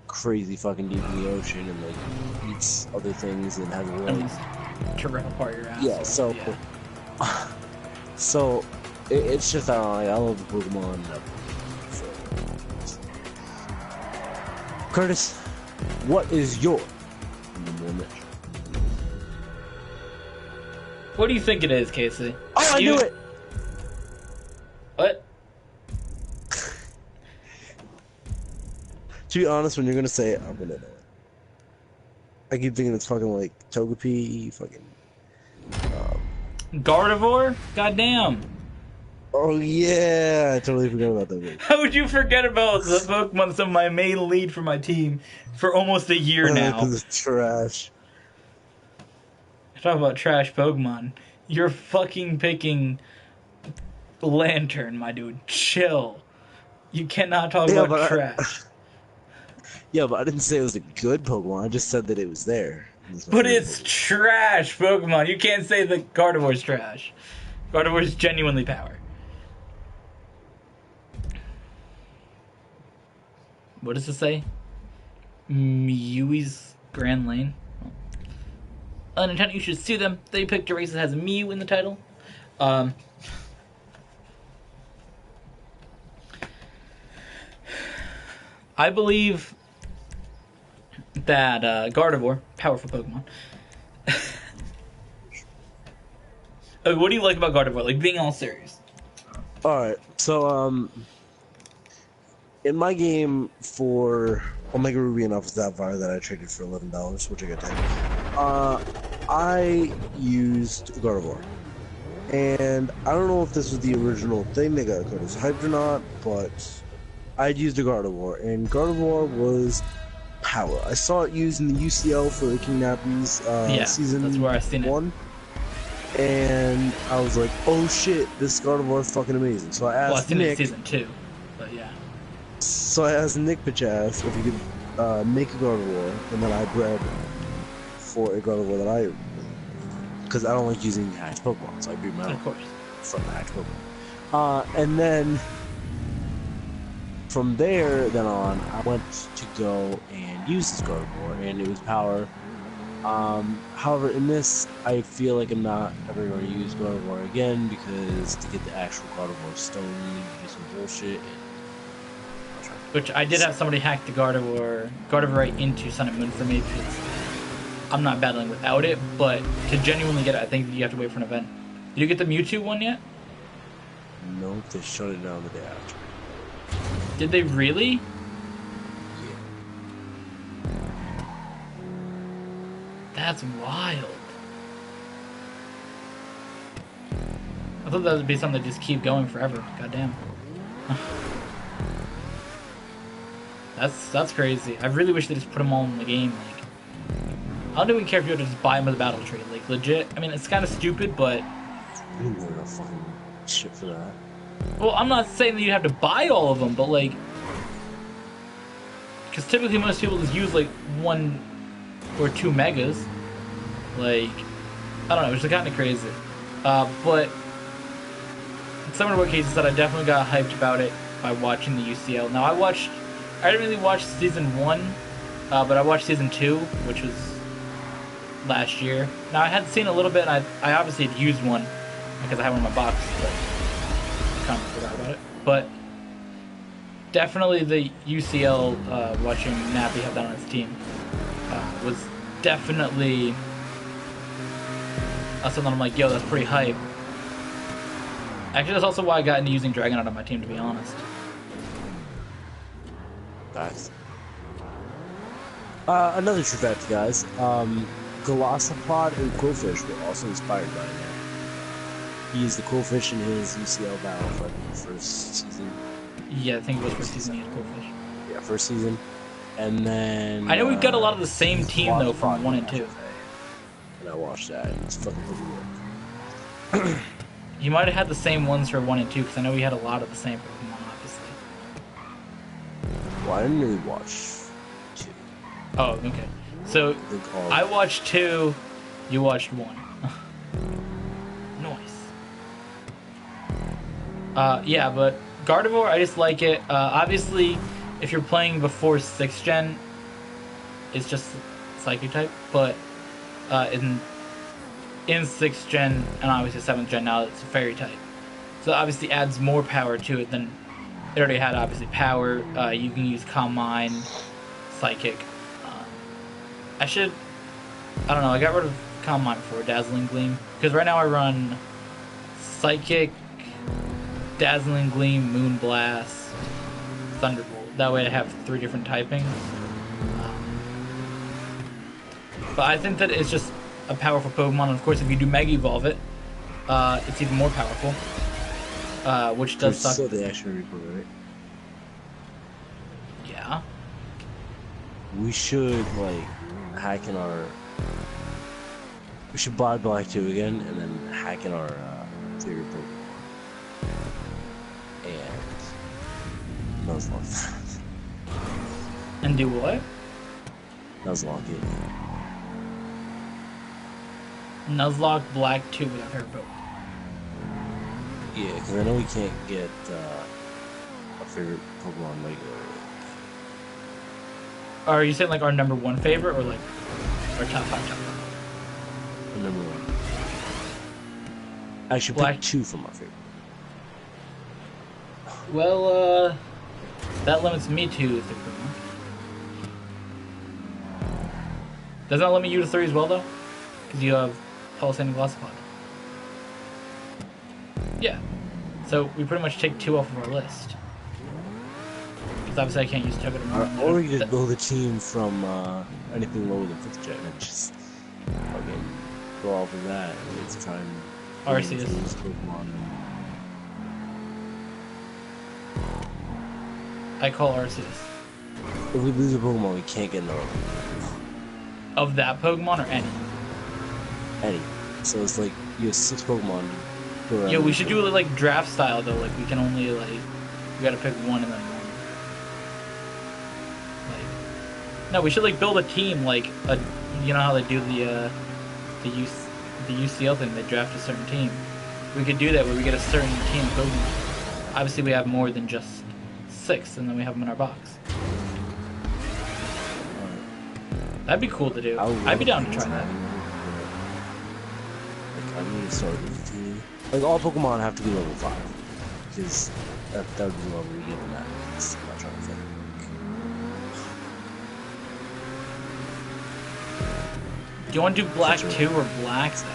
crazy fucking deep in the ocean and like eats other things and has a leg to rip apart your ass. Yeah, so so it's just I love the Pokemon. Curtis, what is your number one mention? What do you think it is, Casey? Oh, I knew it! What? To be honest, when you're gonna say it, I'm gonna know it. I keep thinking it's fucking like Togepi, fucking... Gardevoir? Goddamn! Oh yeah, I totally forgot about that one. How would you forget about the Pokemon that's my main lead for my team for almost a year now? Because it's trash. Talk about trash Pokemon. You're fucking picking Lantern, my dude. Chill. You cannot talk about trash. Yeah, but I didn't say it was a good Pokemon. I just said that it was there. But it's trash Pokemon. You can't say that Gardevoir's trash. Gardevoir's genuinely power. What does it say? Mewie's Grand Lane? Nintendo, you should sue them. They picked a race that has Mew in the title. I believe that Gardevoir, powerful Pokemon. What do you like about Gardevoir? Like, being all serious. Alright, so, in my game for Omega Ruby and Alpha Sapphire that I traded for $11, which I got taken, I used Gardevoir. And I don't know if this was the original thing they got Curtis hyped or not, but I'd used a Gardevoir, and Gardevoir was power. I saw it used in the UCL for the King Nappies Yeah, season that's where I seen it. 1. And I was like, oh shit, this Gardevoir is fucking amazing. So I Well, I asked seen it in Nick. season 2, but yeah. So I asked Nick Pachass if he could make a Gardevoir, and then I bred for a Gardevoir that I, because I don't like using hatch Pokemon, so I breed my own. Of course. From the hatch Pokemon. And then from there, then on, I went to go and use this Gardevoir, and it was power. However, in this, I feel like I'm not ever going to use Gardevoir again, because to get the actual Gardevoir stone, you need to do some bullshit. Which I did have somebody hack the Gardevoir right into Sun and Moon for me, because I'm not battling without it, but to genuinely get it, I think you have to wait for an event. Did you get the Mewtwo one yet? Nope, they shut it down the day after. Did they really? Yeah. That's wild. I thought that would be something that just keep going forever. Goddamn. That's crazy. I really wish they just put them all in the game. Like, I don't even care if you have to just buy them with a battle trade. Like, legit. I mean, it's kind of stupid, but I didn't get enough fucking shit for that. well, I'm not saying that you have to buy all of them, but like, because typically most people just use like 1 or 2 megas. Like, I don't know, it's just kind of crazy. But similar to what Casey said, I definitely got hyped about it by watching the UCL. Now I didn't really watch season 1, but I watched season 2, which was last year. Now I had seen a little bit, and I obviously had used one because I had one in my box, but I kind of forgot about it. But definitely the UCL, watching Nappy have that on his team, was definitely something I'm like, yo, that's pretty hype. Actually, that's also why I got into using Dragonite on my team, to be honest. Nice. Another true fact, guys. Golisopod and Quillfish were also inspired by him. He used the Quillfish in his UCL battle for the first season. Yeah, I think it was first season he had Quillfish. Yeah, first season. And then... I know we've got a lot of the same team, though, from 1 and 2. And I watched that, and it's fucking pretty good. He might have had the same ones for 1 and 2, because I know we had a lot of the same Pokemon, obviously. Well, I didn't really watch 2. Oh, okay. So, I watched 2, you watched 1. Nice. Yeah, but Gardevoir, I just like it. Obviously, if you're playing before 6th gen, it's just Psychic type, but in 6th gen, and obviously 7th gen now, it's a Fairy type. So obviously adds more power to it than it already had, obviously. Power, you can use Calm Mind, Psychic. I don't know, I got rid of Calm Mind before, Dazzling Gleam. Because right now I run Psychic, Dazzling Gleam, Moonblast, Thunderbolt. That way I have 3 different typings. But I think that it's just a powerful Pokemon, and of course if you do Mega Evolve it, it's even more powerful. Which does suck. So the action replay, right? Yeah. We should, like, hack in our... We should buy Black 2 again, and then hack in our favorite Pokemon. And... Nuzlocke. And do what? Nuzlocke it. Nuzlocke Black 2 with our favorite Pokemon. Yeah, because I know we can't get our favorite Pokemon regularly. Are you saying like our number 1 favorite, or like our top 5? The number 1. I should pick 2 from our favorite. Well, that limits me to 3 Pokemon. Doesn't that limit you to 3 as well, though? Because you have Pulsing and Golisopod. Yeah. So we pretty much take 2 off of our list. Because obviously I can't use Togedemaru. Or we could build a team from anything lower than 5th gen and just fucking go off of that and let's try and Arceus. I call Arceus. If we lose a Pokemon, we can't get another one. Of that Pokemon or any? Any. So it's like you have 6 Pokemon. Yeah, we should do it like draft style though. Like we can only like we gotta pick one and then one. Like no, we should like build a team like a you know how they do the UCL thing. They draft a certain team. We could do that where we get a certain team of Pokemon. Obviously, we have more than just 6, and then we have them in our box. That'd be cool to do. I'd be down to try that. Like, I need to start with a team. Like, all Pokemon have to be level 5. Because that would be the level we give them at. I'm not trying to think. Do you want to do Black 2 or Black though?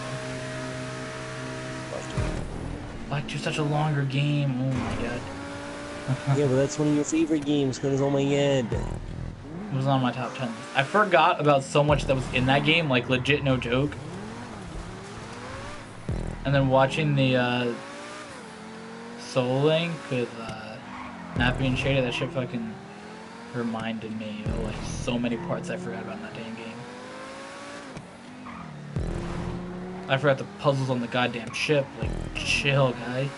Black 2 is such a longer game. Oh my god. Yeah, but that's one of your favorite games, because oh my god. It was on my top 10 list. I forgot about so much that was in that game, like legit no joke. And then watching the Soul Link with Nappy and Shady, that shit fucking reminded me of like so many parts I forgot about in that damn game. I forgot the puzzles on the goddamn ship. Like, chill, guy.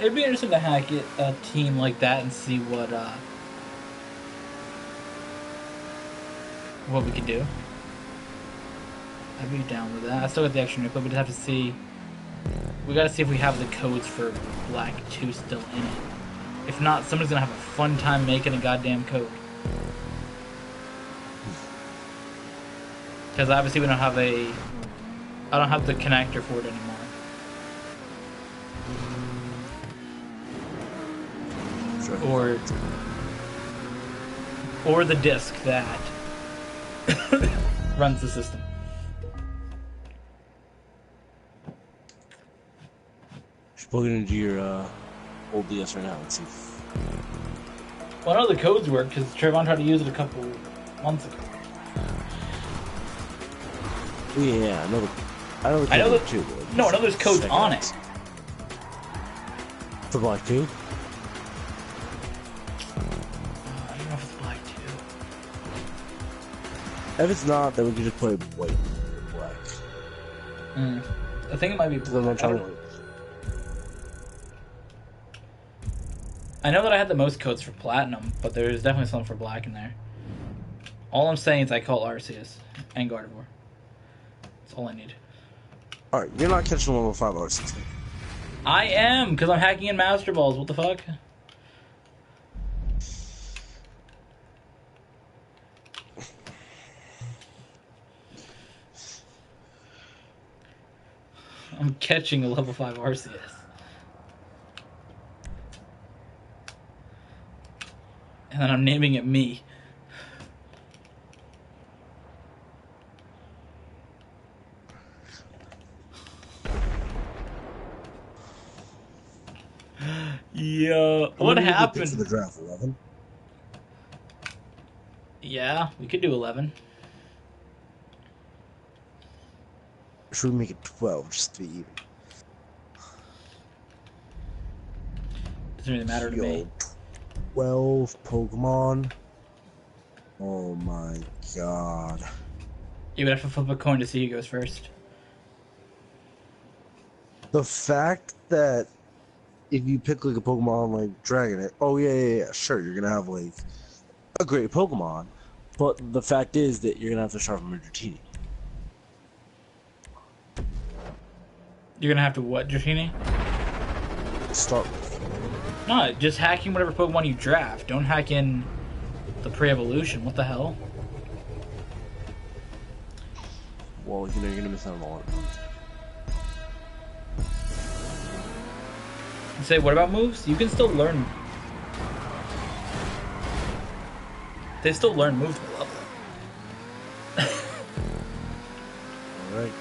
It'd be interesting to hack it, a team like that and see what we could do. I'd be down with that. I still got the extra nuke, but we'd have to see. We gotta see if we have the codes for Black 2 still in it. If not, somebody's gonna have a fun time making a goddamn code. Because obviously we don't have I don't have the connector for it anymore. Or the disk that runs the system. Just plug it into your old DS right now. Let's see. Well, I know the codes work because Trevon tried to use it a couple months ago. Yeah, I know the code too. No, I know there's codes on it. For Black 2? I don't know if it's Black 2. If it's not, then we can just play white or black. I think it might be Black. I know that I had the most codes for Platinum, but there's definitely something for Black in there. All I'm saying is I call Arceus and Gardevoir. That's all I need. Alright, you're not catching level 5 Arceus. I am, because I'm hacking in Master Balls. What the fuck? I'm catching a level 5 Arceus. And then I'm naming it me. Yeah, what happened? For the draft, 11? Yeah, we could do 11. Should we make it 12 just to be even? Doesn't really matter to me. 12 Pokemon? Oh my god. You would have to flip a coin to see who goes first. The fact that if you pick like a Pokemon like Dragonite, oh yeah, sure, you're gonna have like a great Pokemon, but the fact is that you're gonna have to start from a Dratini. You're gonna have to what, Dratini? Start with. No, just hacking whatever Pokemon you draft. Don't hack in the pre-evolution. What the hell? Well, you know you're gonna miss out on a lot of moves. Say, what about moves? You can still learn. They still learn moves to level. Alright.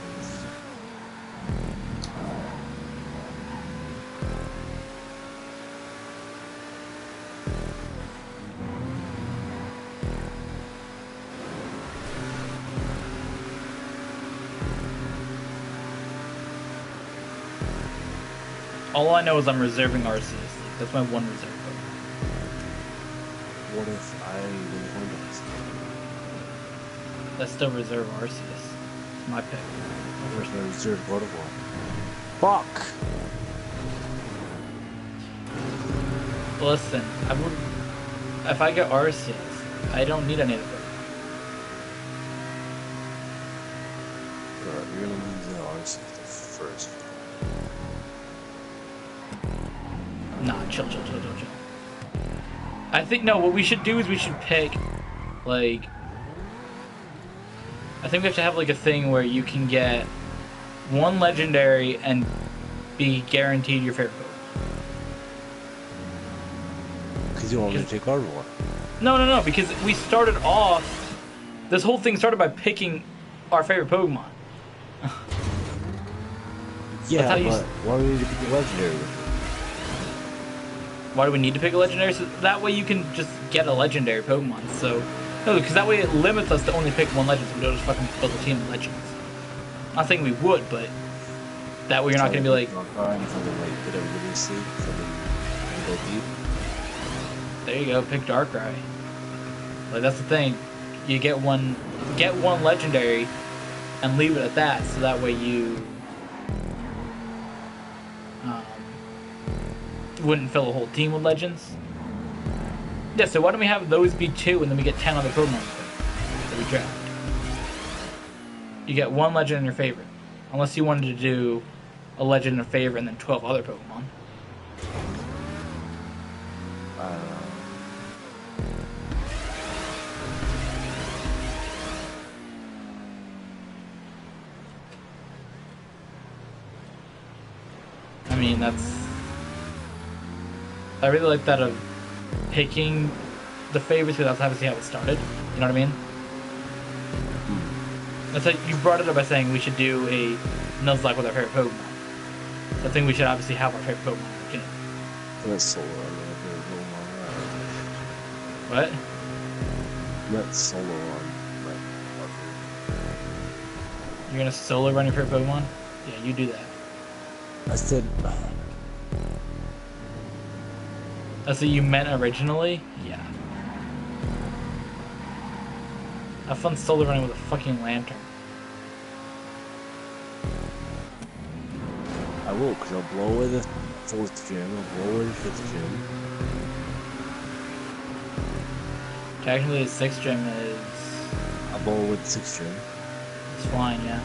All I know is I'm reserving Arceus. That's my one reserve Pokemon. What if I really wanted this? Let's still reserve Arceus. It's my pick. Where's my reserve Gardevoir? Fuck! Listen, if I get Arceus, I don't need any of it. Bro, you're gonna lose the Arceus the first. Nah, chill. I think, no, what we should do is we should pick, like, I think we have to have, like, a thing where you can get one legendary and be guaranteed your favorite Pokemon. Because you want me to take Gardevoir. No, because we started off, this whole thing started by picking our favorite Pokemon. Yeah, but why do we need to pick a legendary? Why do we need to pick a legendary? So that way you can just get a legendary Pokemon. So, no, because that way it limits us to only pick one legend, so we don't just fucking build a team of legends. Not saying we would, but that way you're not going to be like... There you go, pick Darkrai. Like, that's the thing. You get one legendary and leave it at that, so that way you wouldn't fill a whole team with legends. Yeah, so why don't we have those be 2 and then we get 10 other Pokemon that we draft. You get one legend in your favorite. Unless you wanted to do a legend in a favorite and then 12 other Pokemon. I mean, that's... I really like that of picking the favorites because that's obviously how it started. You know what I mean? That's like, you brought it up by saying we should do a Nuzlocke with our favorite Pokemon. I think we should obviously have our favorite Pokemon in the game. That's solo. What? That's solo on my You're gonna solo run your favorite Pokemon? Yeah, you do that. I said... That's what you meant originally? Yeah. Have fun solo running with a fucking lantern. I will, because I'll blow away the 4th gym, I'll blow away the 5th gym. Technically the 6th gym is... I'll blow away the 6th gym. It's flying, yeah.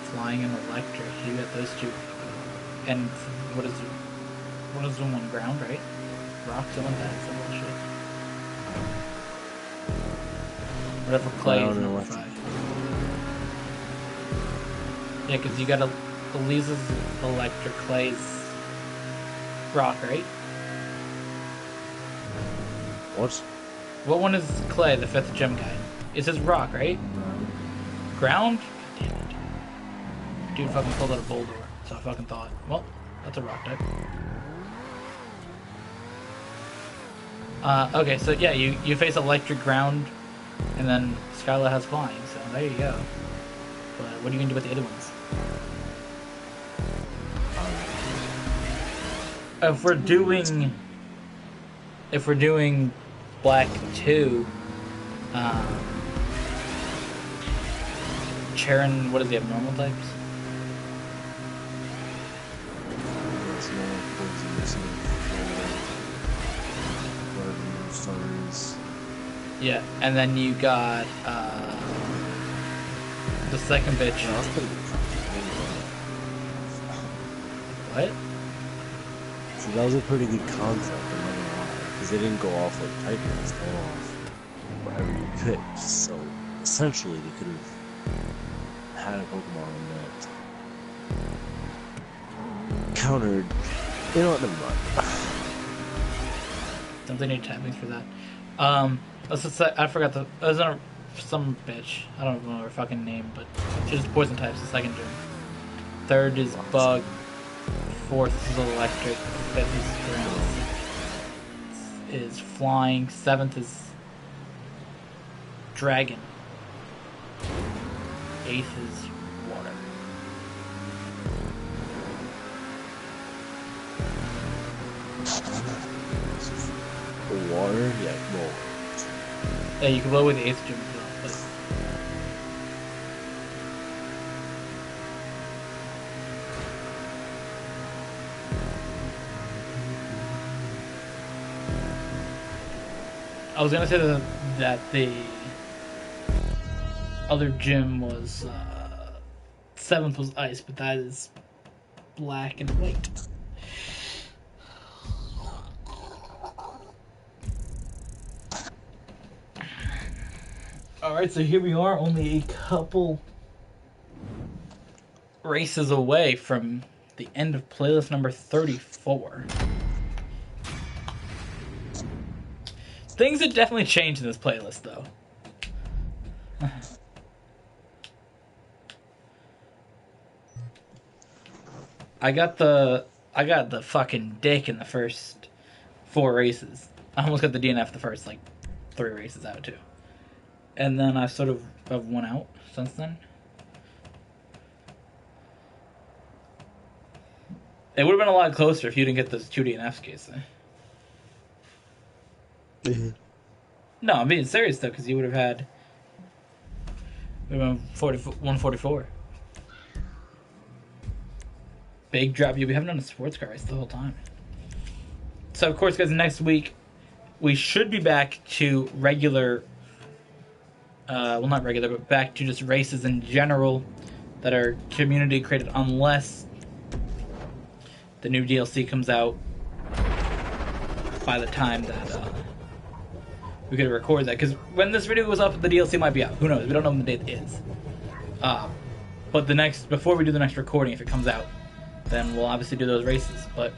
Flying and electric, you got those 2. And what is the one ground, right? Rock, something like that, some bullshit. Whatever clay is number 5. Yeah, because you got Elisa's electric, clay's rock, right? What? What one is clay, the 5th gym guy? It says rock, right? Ground? God damn it. Dude fucking pulled out a boulder, so I fucking thought, well, that's a rock type. Okay, so yeah, you face electric ground, and then Skyla has flying, so there you go. But what are you gonna do with the other ones? If we're doing Black 2, Charon, what does he have, normal types? Yeah, and then you got the second bitch. What? So that was a pretty good concept, I'm not gonna lie, because they didn't go off like Titans, they went off whatever you picked. So essentially, they could have had a Pokemon that countered. You know what? Never mind. Don't they need tappings for that? Let's just say, I forgot the. There's some bitch. I don't know her fucking name, but she's poison types. The second gym. 3rd is bug. 4th is electric. 5th is ground. 6th is flying. 7th is dragon. 8th is water. water? Yeah, roll. Yeah, you can blow with the 8th gym as well. But... I was gonna say that the other gym was 7th was ice, but that is black and white. Alright, so here we are, only a couple races away from the end of playlist number 34. Things have definitely changed in this playlist, though. I got the fucking dick in the first 4 races. I almost got the DNF the first, 3 races out, too. And then I sort of have won out since then. It would have been a lot closer if you didn't get those 2 DNFs, Casey. No, I'm being serious, though, because you would have had... We went 144. Big drop. You'll be having on a sports car race the whole time. So, of course, guys, next week, we should be back to regular... well, not regular, but back to just races in general that are community created, unless the new DLC comes out by the time that we could record that. Because when this video goes up, the DLC might be out. Who knows? We don't know when the date is. But before we do the next recording, if it comes out, then we'll obviously do those races. But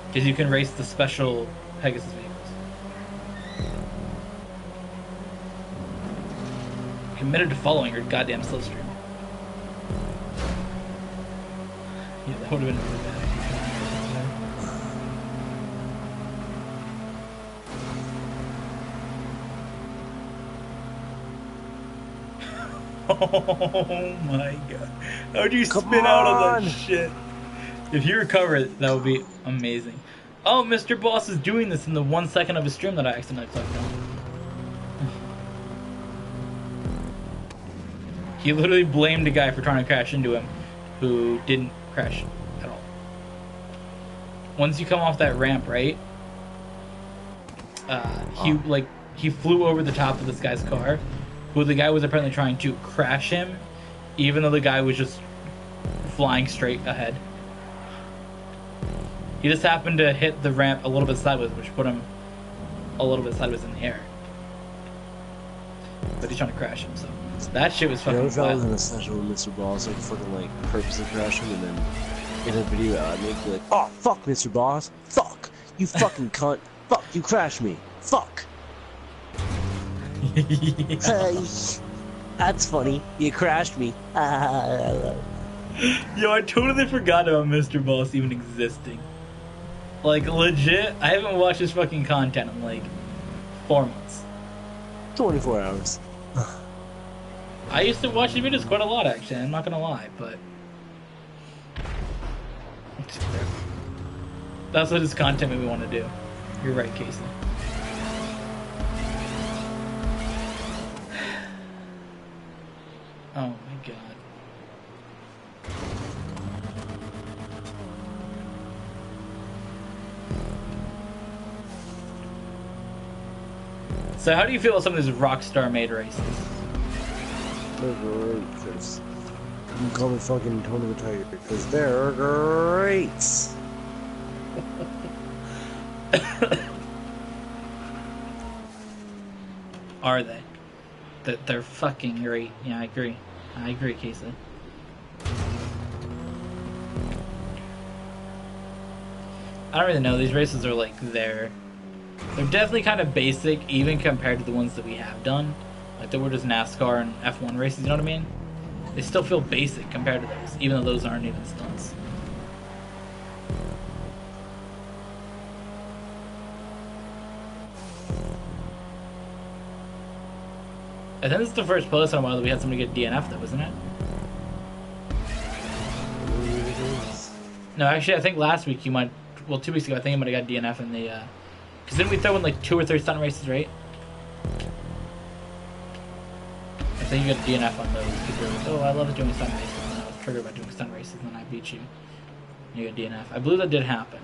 because you can race the special Pegasus vehicles. Committed to following your goddamn slipstream. Yeah, that would have been really bad. Oh my god. How'd you spin out on that shit? If you recover it, that would be amazing. Oh, Mr. Boss is doing this in the 1 second of his stream that I accidentally clicked on. He literally blamed a guy for trying to crash into him who didn't crash at all. Once you come off that ramp, right? He flew over the top of this guy's car, who the guy was apparently trying to crash him, even though the guy was just flying straight ahead. He just happened to hit the ramp a little bit sideways, which put him a little bit sideways in the air. But he's trying to crash him, so that shit was fucking wild. If I was in a session with Mr. Boss, fucking purposely crash him, and then in a video I'd make you oh fuck Mr. Boss, fuck you fucking cunt, fuck you crashed me, fuck. Hey, that's funny. You crashed me. Yo, I totally forgot about Mr. Boss even existing. Legit, I haven't watched his fucking content in 4 months. 24 hours. I used to watch his videos quite a lot, actually. I'm not gonna lie, but that's what his content made me want to do. You're right, Casey. Oh my god. So how do you feel about some of these Rockstar made races? They're great, Chris. You can call me fucking Tony the Tiger, because they're great! Are they? They're fucking great. Yeah, I agree. I agree, Casey. I don't really know. These races are they're definitely kind of basic, even compared to the ones that we have done. They were just NASCAR and F1 races, you know what I mean? They still feel basic compared to those, even though those aren't even stunts. I think this is the first playlist in a while that we had somebody get DNF though, isn't it? No, actually, I think last week you might well, 2 weeks ago, I think I might have got DNF in the, because then we throw in like 2 or 3 stunt races, right? I think you got DNF on those because you're like, oh, I love doing stunt races, and I was triggered by doing stunt races, and then I beat you. And you got DNF. I believe that did happen.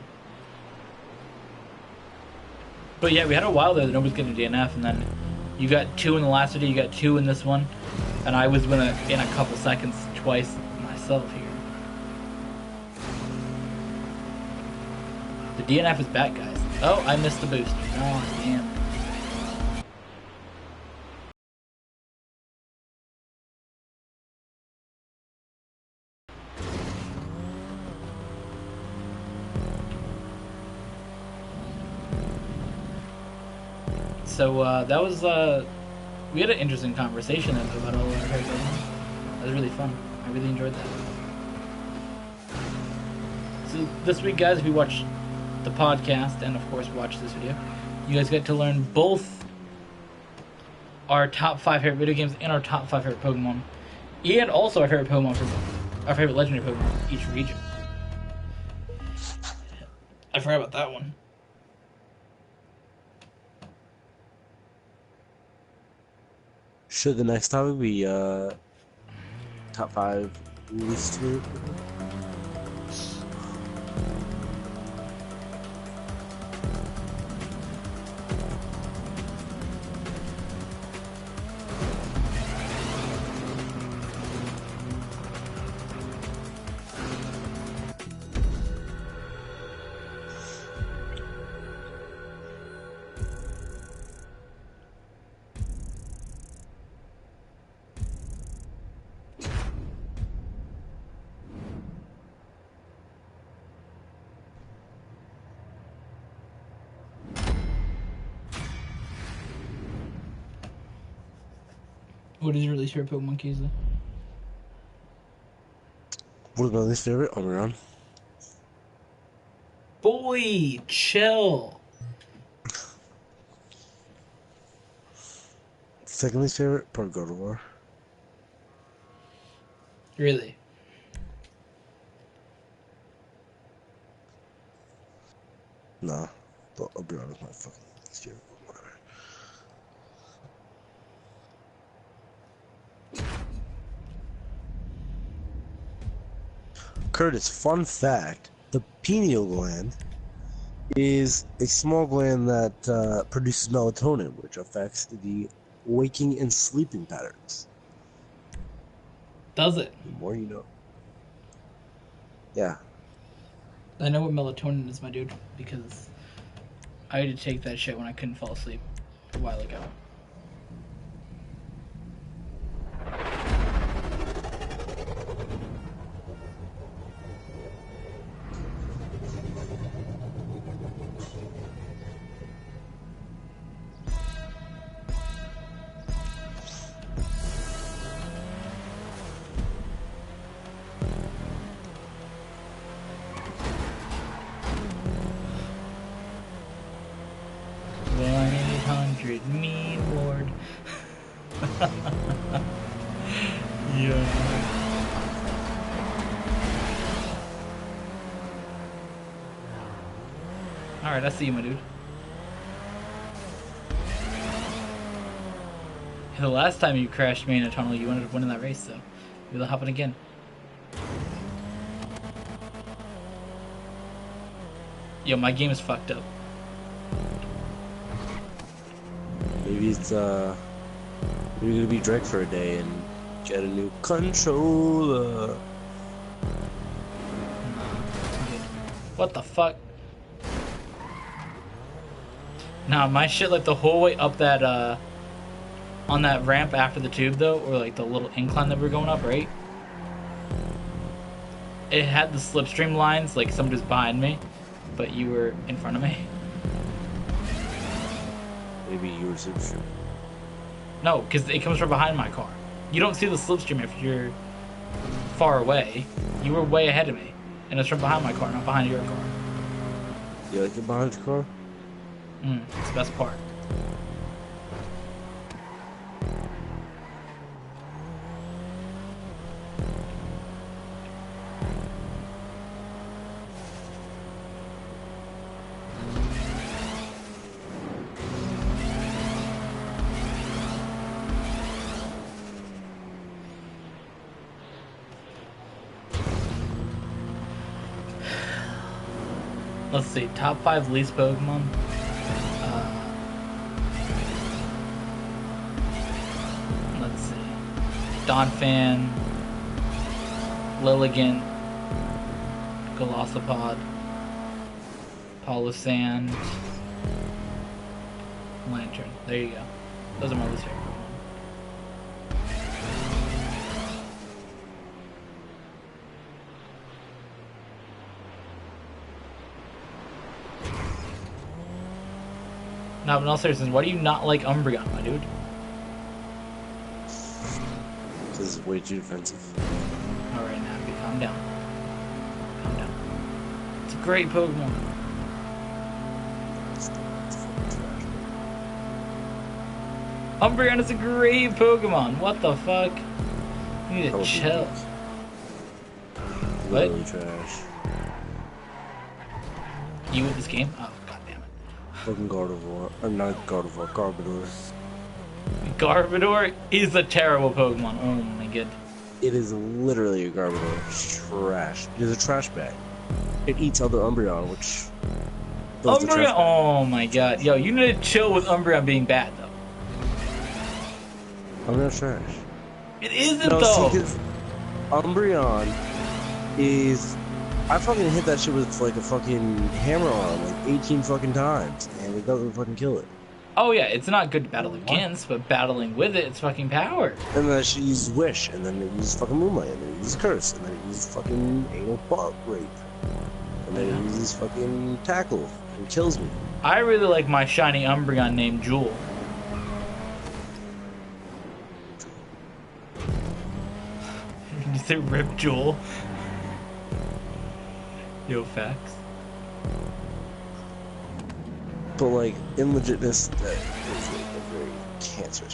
But yeah, we had a while there that nobody's getting a DNF, and then you got 2 in the last video, you got 2 in this one, and I was in a couple seconds twice myself here. The DNF is back, guys. Oh, I missed the boost. Oh, damn. So that was we had an interesting conversation about all our characters. That was really fun. I really enjoyed that. So this week, guys, we watched the podcast and of course watched this video. You guys get to learn both our top 5 favorite video games and our top 5 favorite Pokemon, and also our favorite Pokemon for our favorite legendary Pokemon for each region. I forgot about that one. Should the next topic be top 5 least favorite? What is your least favorite Pokemon, Keezy? What is my least favorite? Omron. Boy, chill. Second least favorite? Gardevoir. Really? Nah, but I'll be honest, my fucking least favorite. Whatever. Curtis, fun fact, the pineal gland is a small gland that produces melatonin, which affects the waking and sleeping patterns. Does it? The more you know. Yeah. I know what melatonin is, my dude, because I had to take that shit when I couldn't fall asleep a while ago. Me Lord. Yeah. Alright, I see you, my dude. The last time you crashed me in a tunnel, you ended up winning that race, so maybe that'll happen again. Yo, my game is fucked up. Maybe it's maybe you're gonna be Drake for a day and get a new controller. What the fuck? Nah, my shit like the whole way up that on that ramp after the tube though, or like the little incline that we're going up, right? It had the slipstream lines, like somebody was behind me, but you were in front of me. Maybe you were slipstream. No, because it comes from behind my car. You don't see the slipstream if you're far away. You were way ahead of me, and it's from behind my car, not behind your car. You like it behind the car? It's the best part. Let's see. Top 5 least Pokemon. Let's see. Donphan, Lilligant, Golisopod, Palossand, Lantern. There you go. Those are my least favorite Pokemon. No, but in all seriousness, why do you not like Umbreon, my dude? This is way too defensive. Alright, Nappy, calm down. Calm down. It's a great Pokemon. Umbreon is a great Pokemon. What the fuck? You need to chill. Literally trash. You with this game? Oh, god damn it. Fucking Gardevoir. Or not Gardevoir, Garbodor. Garbodor is a terrible Pokemon. Oh my god. It is literally a Garbodor. It's trash. It is a trash bag. It eats other Umbreon, which... Umbreon? Oh my god. Yo, you need to chill with Umbreon being bad, though. Umbreon's trash. It isn't, no, though. See, 'cause Umbreon is... I fucking hit that shit with like a fucking hammer on like 18 fucking times, and it doesn't fucking kill it. Oh yeah, it's not good to battle against, but battling with it, it's fucking power. And then she uses Wish, and then it uses fucking Moonlight, and then it uses Curse, and then it uses fucking Anal Butt Rape. And then it uses fucking Tackle, and kills me. I really like my shiny Umbreon named Jewel. You say Rip Jewel? Yo, facts. But like, in legitness, that is like a very cancerous.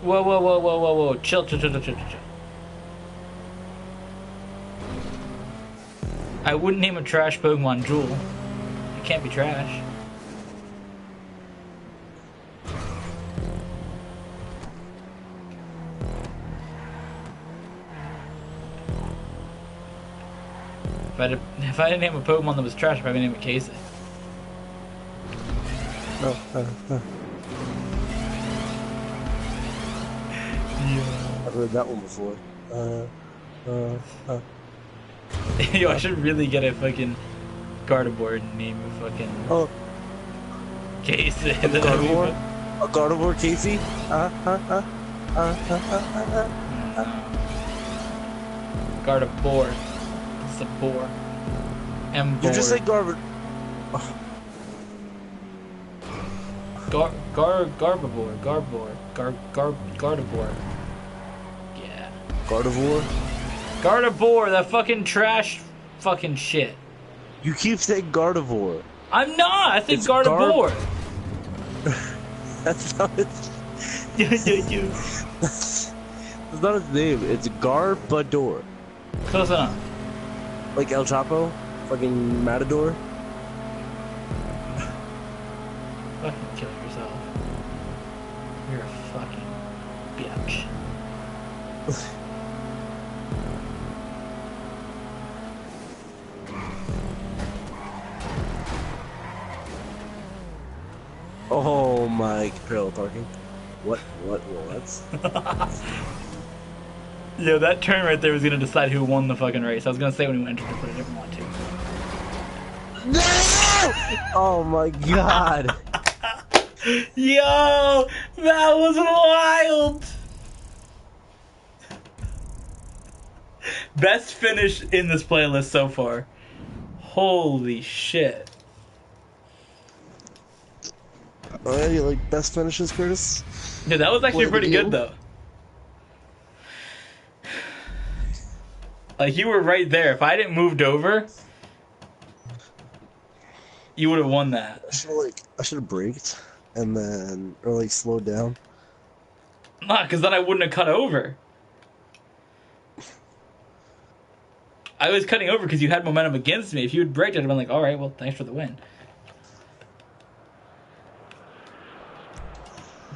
Whoa, whoa, whoa, whoa, whoa, whoa. Chill, chill, chill, chill, chill, chill. I wouldn't name a trash Pokemon Jewel. It can't be trash. If I didn't name a Pokemon that was trash, I'd probably name it Casey. Yeah. I've heard that one before. Yo, I should really get a fucking Gardevoir and name a fucking Casey. A Gardevoir? A Gardevoir Casey? Gardevoir. It's a boar. You just say Gardevoir. Gardevoir. Yeah. Gardevoir? Gardevoir, that fucking trash fucking shit. You keep saying Gardevoir. I'm not! I think Gardevoir. That's not his... That's not his name. It's Garbodor. Close enough. Like El Chapo? Fucking Matador? Fucking kill yourself. You're a fucking bitch. Oh my parallel parking. What? Yo, that turn right there was gonna decide who won the fucking race. I was gonna say when we entered it, but I didn't want to. No! Oh my god. Yo, that was wild. Best finish in this playlist so far. Holy shit. Oh, you like best finishes, Curtis? Dude, that was actually pretty good though. Like, you were right there. If I didn't moved over, you would have won that. I should have braked and then, or like slowed down. Nah, because then I wouldn't have cut over. I was cutting over because you had momentum against me. If you had braked, I'd have been like, alright, well, thanks for the win.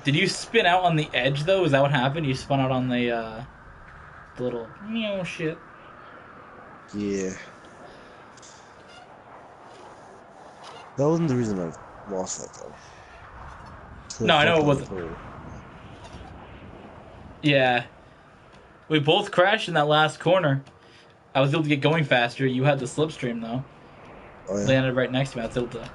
Did you spin out on the edge, though? Is that what happened? You spun out on the little meow shit. Yeah. That wasn't the reason I lost that though. No, I know it wasn't. Yeah. We both crashed in that last corner. I was able to get going faster. You had the slipstream, though. Oh, yeah. Landed right next to me. I was able to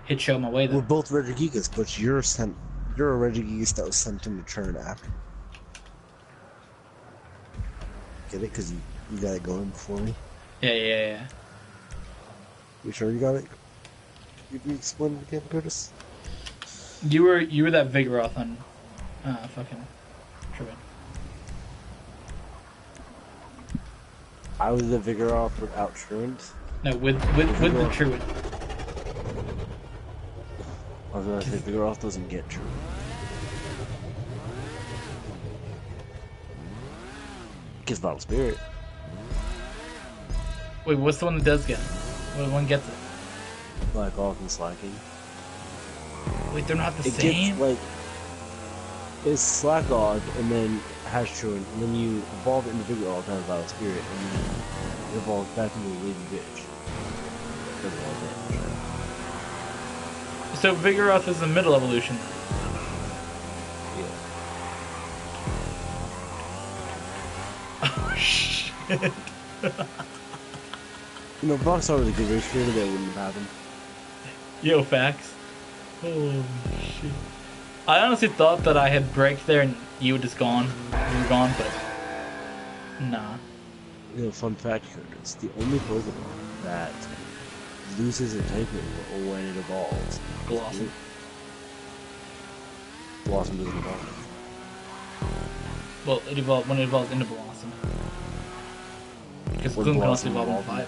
hit show my way there. We're both Regigigas, but you're a Regigigas that was sent in to turn after. Get it? Because you got it going before me? Yeah. You sure you got it? You can explain it again, Curtis? You were that Vigoroth on fucking Trevon. I was the Vigoroth without Truant? No, with the Truant. I was gonna say Vigoroth doesn't get Truant. Gets Vital Spirit. Wait, what's the one that does get it? What one gets it? Black Off and Slacking. Wait, they're not the It same? gets, like... It's Slack Off, and then has Truant, and then you evolve it into Vigoroth and has Vital Spirit, and then you evolve back into a Lady Bitch. Doesn't all damage. So Vigoroth is the middle evolution. Yeah. Oh, shit. You know, if I started with a good race creator, that wouldn't have happened. Yo, facts. Holy shit. I honestly thought that I had braked there and you were just gone. You were gone, but... Nah. You know, fun fact, Curtis, the only Pokemon that loses a typing when it evolves. Blossom. Blossom doesn't evolve. Well, it evolved when it evolves into Blossom. Because When Gloom can Blossom also evolve in evolves Fire.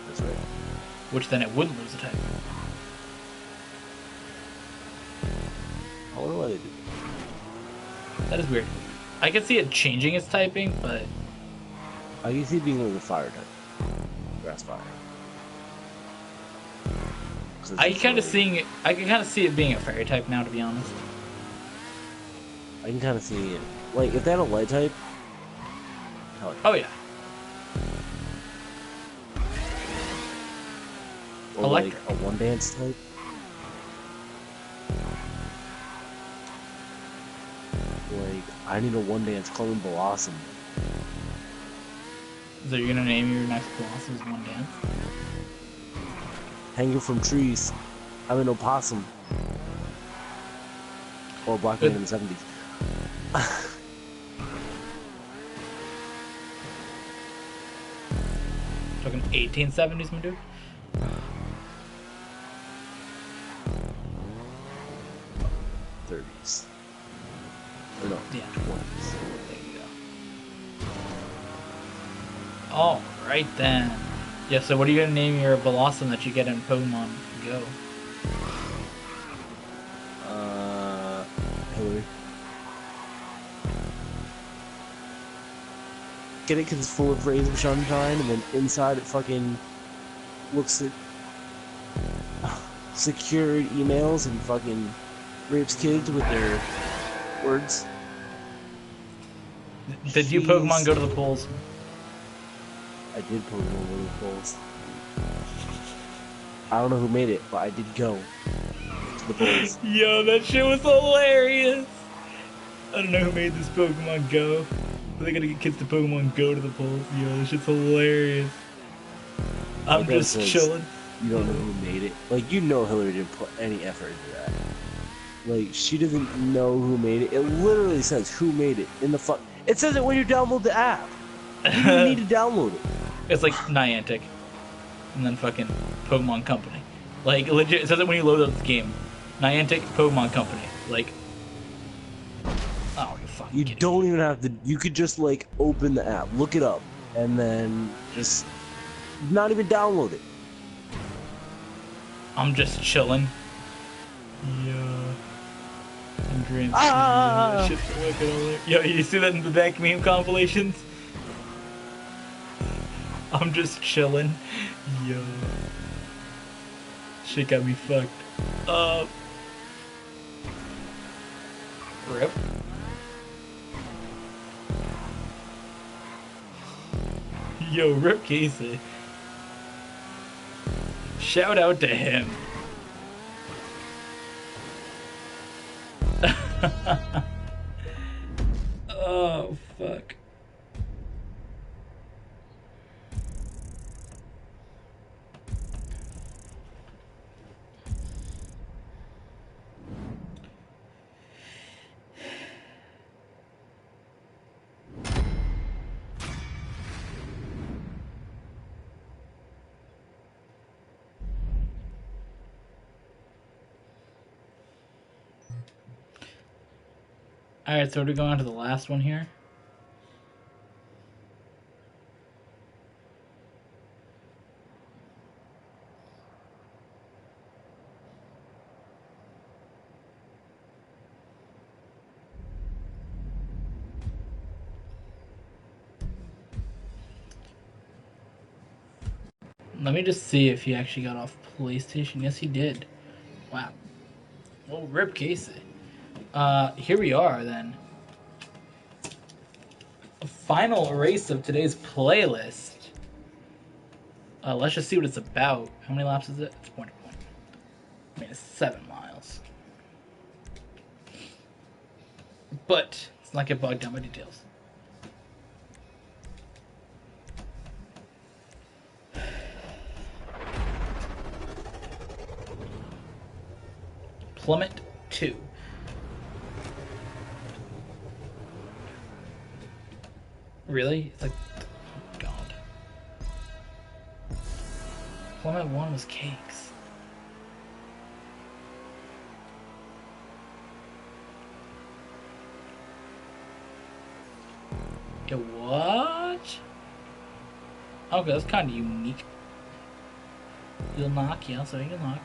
That's right. Which then it wouldn't lose a type. I wonder why they do That is weird. I can see it changing its typing, but... that. I can see it being like a fire type. Grass fire. I can kind of see it being a fairy type now, to be honest. I can kind of see it. Like, if they had a light type... Hell yeah. Oh yeah. Or Electric. like a one dance type. Like, I need a one dance call him Blossom. So you're gonna name your next Blossom as One Dance? Hanging from trees. I'm an opossum. Or Black Man in the 70s. Talking 1870s, my dude? 30s. Or no, Yeah. 20s. There you go. Alright then. Yeah, so what are you gonna name your Blossom that you get in Pokemon Go? Hillary. Get it because it's full of rays of sunshine, and then inside it fucking looks at secured emails and fucking rapes kids with their words. Did you Pokemon go to the polls? I did Pokemon Go to the polls. I don't know who made it, but I did go to the polls. Yo, that shit was hilarious! I don't know who made this Pokemon Go, but they gotta get kids to Pokemon Go to the polls. Yo, this shit's hilarious. I'm Like just chilling. You don't know who made it. Like, you know Hillary didn't put any effort into that. Like, she doesn't know who made it. It literally says who made it in the fuck. It says it when you download the app. You don't need to download it. It's like Niantic, and then fucking Pokemon Company. Like, legit, it says it when you load up the game. Niantic, Pokemon Company. Like, oh, you're fucking You kidding don't me. even have to. You could just, like, open the app, look it up, and then just not even download it. I'm just chilling. Yeah. I'm dreaming. Ah! Yeah, shit's fucking hilarious. Yo, you see that in the back meme compilations? I'm just chilling. Yo. Shit got me fucked up. Rip. Yo, Rip Casey. Shout out to him. Oh, fuck. Alright, so we're going on to the last one here. Let me just see if he actually got off PlayStation. Yes, he did. Wow. Well, rip Casey. Here we are then. Final race of today's playlist. Let's just see what it's about. How many laps is it? It's point to point. I mean, it's 7 miles. But let's not get bogged down by details. Plummet 2. Really? It's like, oh god. Plummet 1 was cakes. Yo, what? Okay, that's kind of unique. You'll knock, yeah, so you'll knock.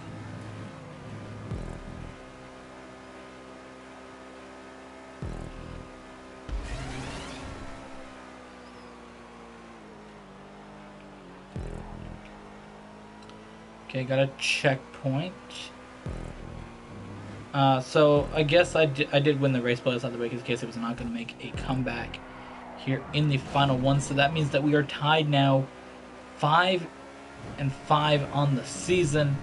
Okay, got a checkpoint. So I guess I did win the race, but it's out the way because Casey was not going to make a comeback here in the final one. So that means that we are tied now, 5-5 on the season.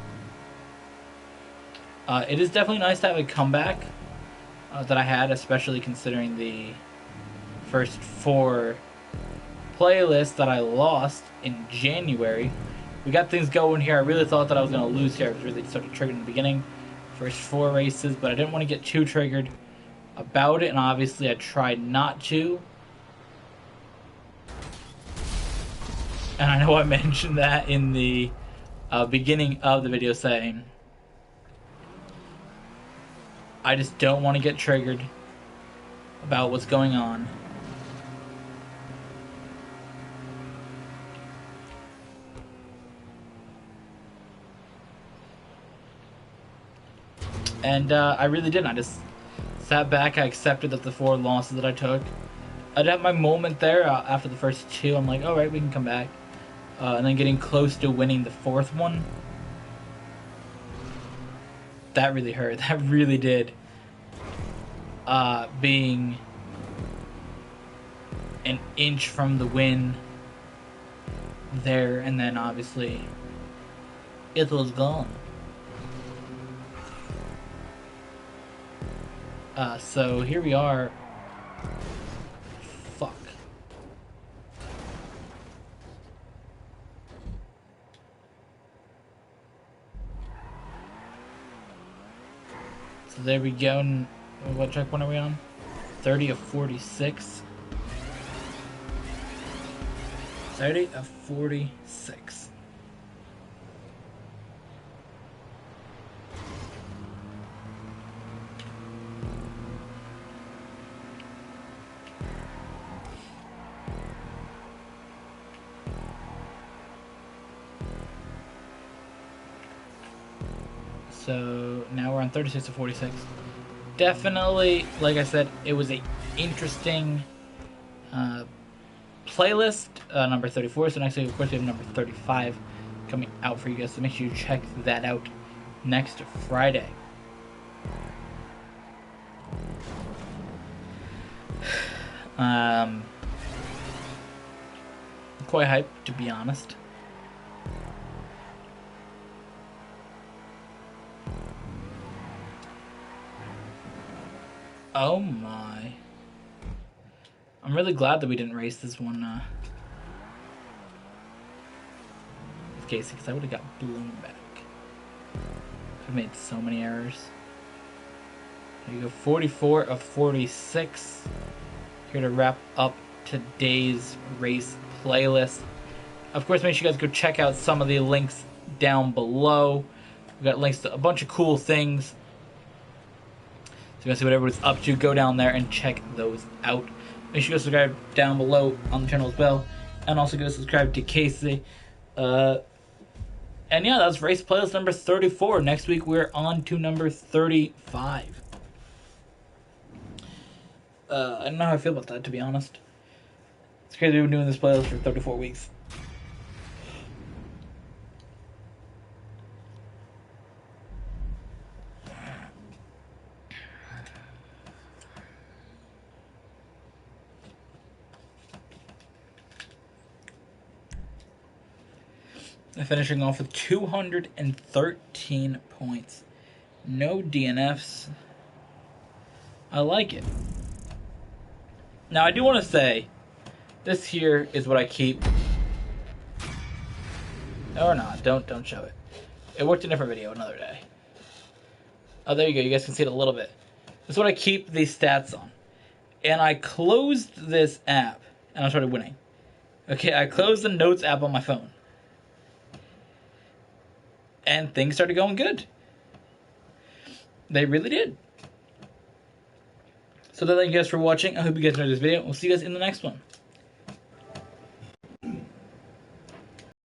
It is definitely nice to have a comeback that I had, especially considering the first 4 playlists that I lost in January. We got things going here. I really thought that I was going to lose here. I was really sort of triggered in the beginning. First 4 races, but I didn't want to get too triggered about it, and obviously I tried not to. And I know I mentioned that in the beginning of the video, saying I just don't want to get triggered about what's going on. And I really didn't. I just sat back. I accepted that the 4 losses that I took. I'd have my moment there after the first 2. I'm like, all right, we can come back. And then getting close to winning the 4th one. That really hurt. That really did. Being an inch from the win there, and then obviously it was gone. So here we are. Fuck. So there we go. And what checkpoint are we on? 30 of 46. 30 of 46. So now we're on 36 of 46. Definitely, like I said, it was a interesting playlist, number 34. So next week, of course, we have number 35 coming out for you guys. So make sure you check that out next Friday. Quite hyped, to be honest. Oh my. I'm really glad that we didn't race this one with Casey, because I would have got blown back. I've made so many errors. There you go, 44 of 46. Here to wrap up today's race playlist. Of course, make sure you guys go check out some of the links down below. We've got links to a bunch of cool things. So you guys see what everyone's up to, go down there and check those out. Make sure you go subscribe down below on the channel as well. And also go subscribe to Casey. And yeah, that's race playlist number 34. Next week we're on to number 35. I don't know how I feel about that, to be honest. It's crazy we've been doing this playlist for 34 weeks. Finishing off with 213 points. No DNFs. I like it. Now, I do want to say, this here is what I keep. Or not. Don't show it. It worked in a different video another day. Oh, there you go. You guys can see it a little bit. This is what I keep these stats on. And I closed this app, and I started winning. Okay, I closed the Notes app on my phone. And things started going good. They really did. So thank you guys for watching. I hope you guys enjoyed this video. We'll see you guys in the next one.